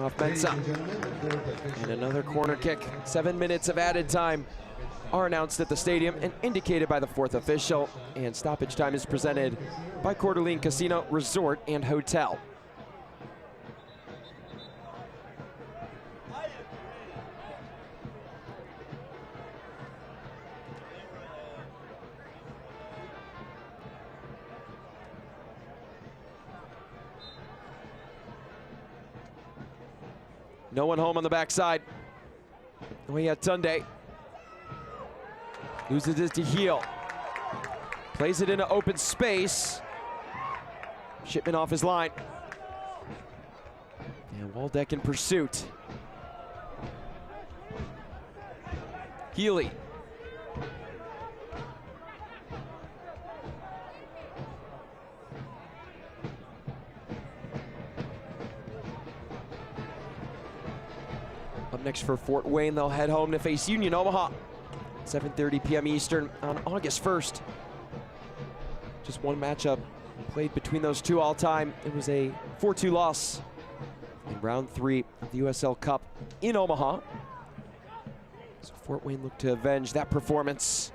Off Mensa. And another corner kick. 7 minutes of added time are announced at the stadium and indicated by the fourth official. And stoppage time is presented by Coeur d'Alene Casino Resort and Hotel. No one home on the backside. We had Tunde. Loses it to Heel. Plays it into open space. Shipman off his line. And Waldeck in pursuit. Healy. Up next for Fort Wayne, they'll head home to face Union Omaha. 7:30 p.m. Eastern on August 1st. Just one matchup played between those two all time. It was a 4-2 loss in round 3 of the USL Cup in Omaha. So Fort Wayne looked to avenge that performance.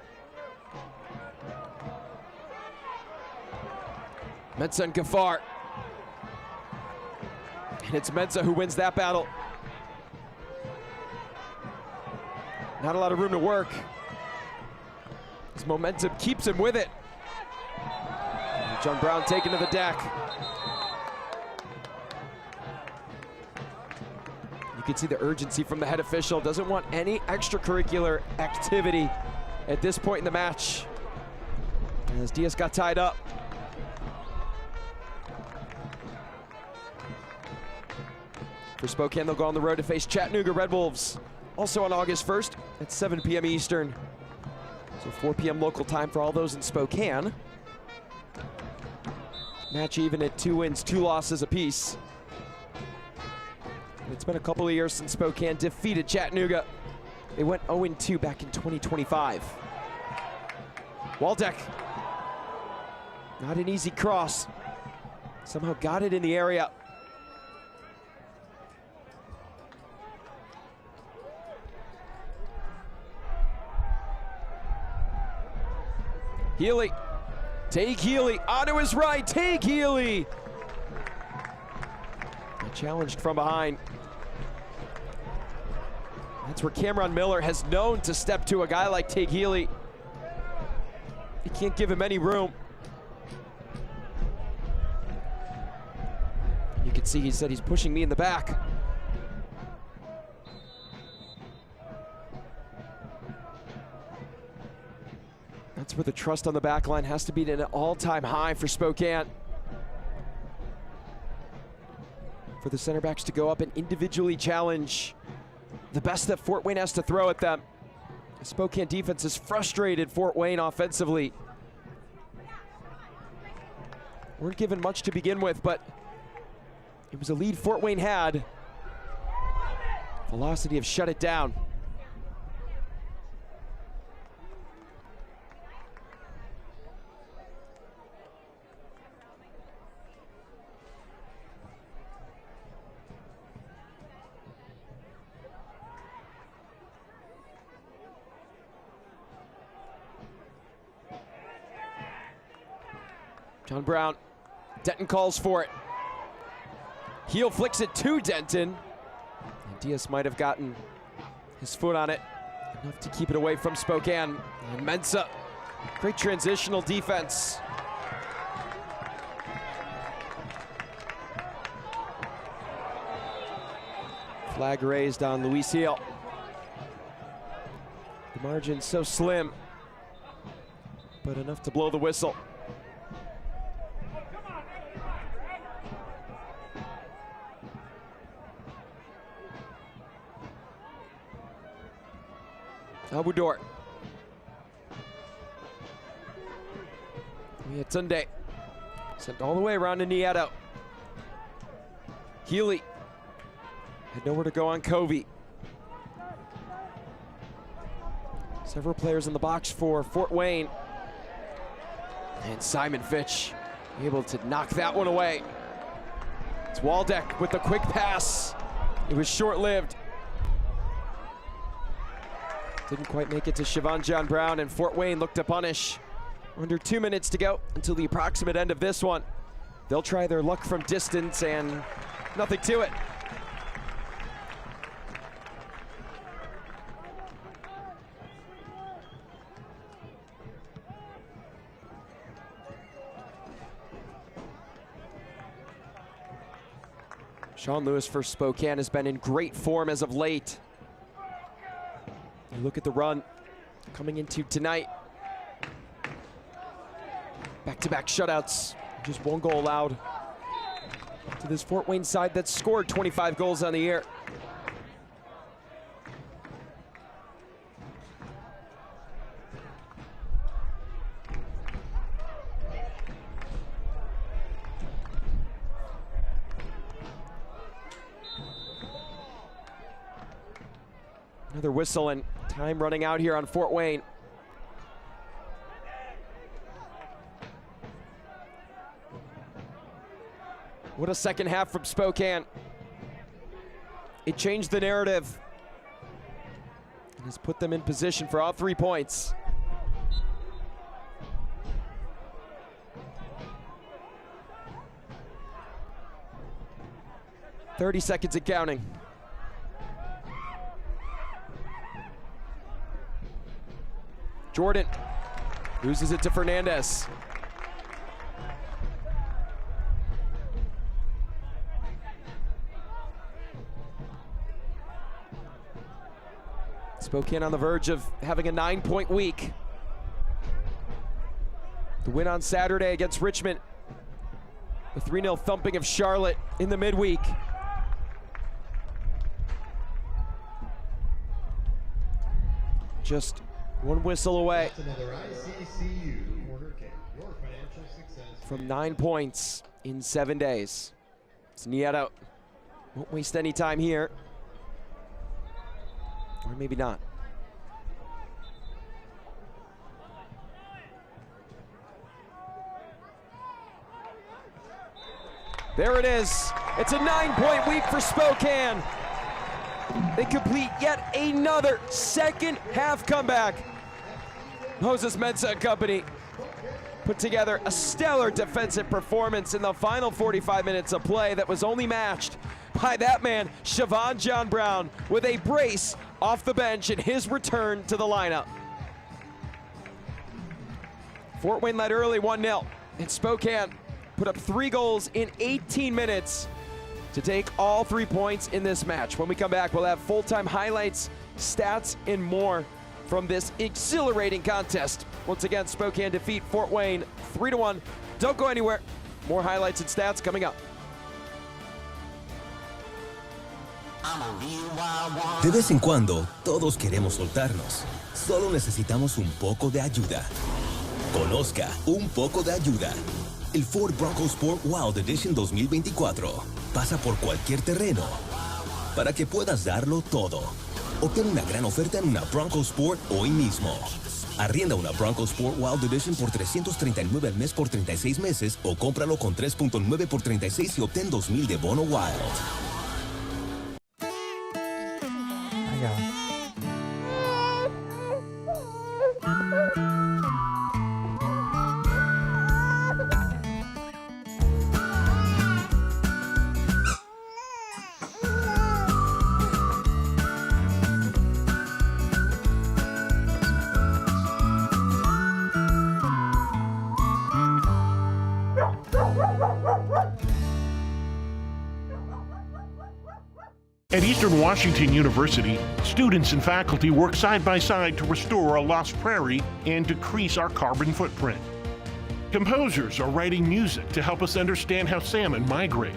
Mensah and Gafar. And it's Mensah who wins that battle. Not a lot of room to work. His momentum keeps him with it. John Brown taken to the deck. You can see the urgency from the head official. Doesn't want any extracurricular activity at this point in the match, as Diaz got tied up. For Spokane, they'll go on the road to face Chattanooga Red Wolves. Also on August 1st at 7 p.m. Eastern. So 4 p.m. local time for all those in Spokane. Match even at 2 wins, 2 losses apiece. It's been a couple of years since Spokane defeated Chattanooga. They went 0-2 back in 2025. Waldeck. Not an easy cross. Somehow got it in the area. Healy, Take Healy onto his right, Take Healy. Challenged from behind. That's where Cameron Miller has known to step to a guy like Take Healy. He can't give him any room. You can see he said he's pushing me in the back. That's where the trust on the back line has to be at an all-time high for Spokane. For the center backs to go up and individually challenge the best that Fort Wayne has to throw at them. The Spokane defense has frustrated Fort Wayne offensively. Weren't given much to begin with, but it was a lead Fort Wayne had. Velocity have shut it down. John Brown, Denton calls for it. Heel flicks it to Denton. And Diaz might have gotten his foot on it, enough to keep it away from Spokane. And Mensah, great transitional defense. Flag raised on Luis Heel. The margin so slim, but enough to blow the whistle. Abudor. Tunde sent all the way around to Nieto. Healy had nowhere to go on Covey. Several players in the box for Fort Wayne. And Simon Fitch able to knock that one away. It's Waldeck with the quick pass. It was short-lived. Didn't quite make it to Siobhan John Brown, and Fort Wayne looked to punish. Under 2 minutes to go until the approximate end of this one. They'll try their luck from distance, and nothing to it. Sean Lewis for Spokane has been in great form as of late. You look at the run coming into tonight. Back-to-back shutouts, just one goal allowed to this Fort Wayne side that scored 25 goals on the year. Another whistle and time running out here on Fort Wayne. What a second half from Spokane. It changed the narrative and has put them in position for all 3 points. "30 seconds and counting. Jordan loses it to Fernandez. Spokane on the verge of having a 9-point week. The win on Saturday against Richmond. The 3-0 thumping of Charlotte in the midweek. Just one whistle away from 9 points in 7 days. It's Nieto. Won't waste any time here. Or maybe not. There it is. It's a 9-point week for Spokane. They complete yet another second half comeback. Moses Mensah and company put together a stellar defensive performance in the final 45 minutes of play that was only matched by that man, Siobhan John Brown, with a brace off the bench in his return to the lineup. Fort Wayne led early 1-0, and Spokane put up 3 goals in 18 minutes to take all 3 points in this match. When we come back, we'll have full-time highlights, stats, and more from this exhilarating contest. Once again, Spokane defeat Fort Wayne 3-1. Don't go anywhere. More highlights and stats coming up. De vez en cuando, todos queremos soltarnos. Solo necesitamos un poco de ayuda. Conozca Un Poco de Ayuda. El Ford Bronco Sport Wild Edition 2024. Pasa por cualquier terreno para que puedas darlo todo. Obtén una gran oferta en una Bronco Sport hoy mismo. Arrienda una Bronco Sport Wild Edition por $339 al mes por 36 meses o cómpralo con 3.9 por 36 y obtén $2,000 de bono Wild. At Eastern Washington University, students and faculty work side by side to restore a lost prairie and decrease our carbon footprint. Composers are writing music to help us understand how salmon migrate.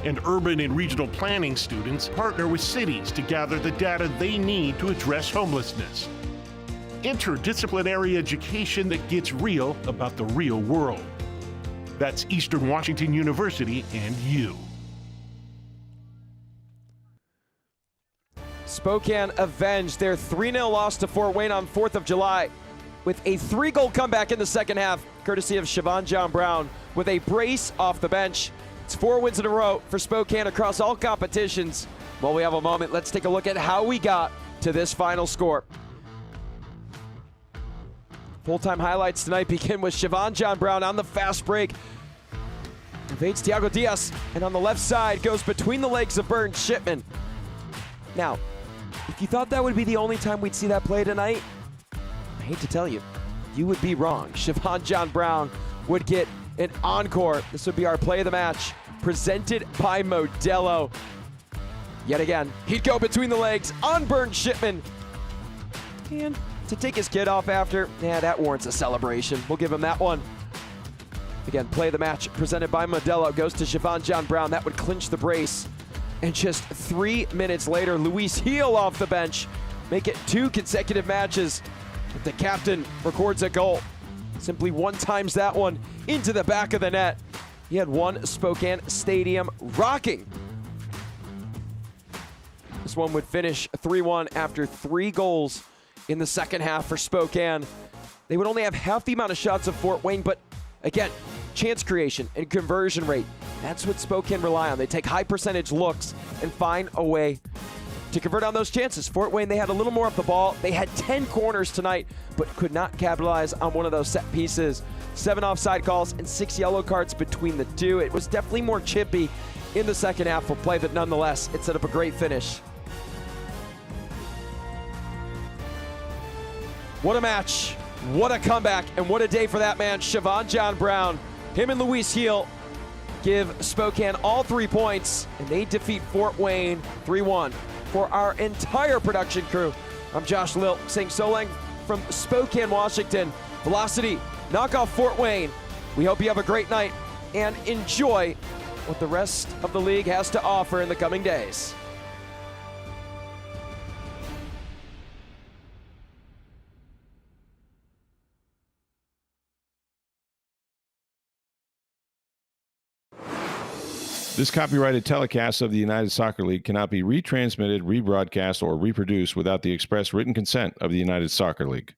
And urban and regional planning students partner with cities to gather the data they need to address homelessness. Interdisciplinary education that gets real about the real world. That's Eastern Washington University and you. Spokane avenged their 3-0 loss to Fort Wayne on 4th of July with a 3-goal comeback in the second half, courtesy of Siobhan John Brown with a brace off the bench. It's 4 wins in a row for Spokane across all competitions. While we have a moment, let's take a look at how we got to this final score. Full-time highlights tonight begin with Siobhan John Brown on the fast break. Evades Thiago Diaz, and on the left side goes between the legs of Burns Shipman. Now, if you thought that would be the only time we'd see that play tonight, I hate to tell you, you would be wrong. Siobhan John Brown would get an encore. This would be our play of the match, presented by Modelo. Yet again, he'd go between the legs on Burns Shipman. And to take his kid off after, that warrants a celebration. We'll give him that one. Again, play of the match presented by Modelo goes to Siobhan John Brown. That would clinch the brace. And just 3 minutes later, Luis Heel off the bench. Make it 2 consecutive matches. The captain records a goal. Simply one-times that one into the back of the net. He had one Spokane Stadium rocking. This one would finish 3-1 after 3 goals in the second half for Spokane. They would only have half the amount of shots of Fort Wayne, but again, chance creation and conversion rate. That's what Spokane rely on. They take high percentage looks and find a way to convert on those chances. Fort Wayne, they had a little more of the ball. They had 10 corners tonight, but could not capitalize on one of those set pieces. 7 offside calls and 6 yellow cards between the two. It was definitely more chippy in the second half of play, but nonetheless, it set up a great finish. What a match, what a comeback, and what a day for that man, Siobhan John Brown. Him and Luis Heel give Spokane all 3 points, and they defeat Fort Wayne 3-1. For our entire production crew, I'm Josh Lilt saying so long from Spokane, Washington. Velocity, knock off Fort Wayne. We hope you have a great night and enjoy what the rest of the league has to offer in the coming days. This copyrighted telecast of the United Soccer League cannot be retransmitted, rebroadcast, or reproduced without the express written consent of the United Soccer League.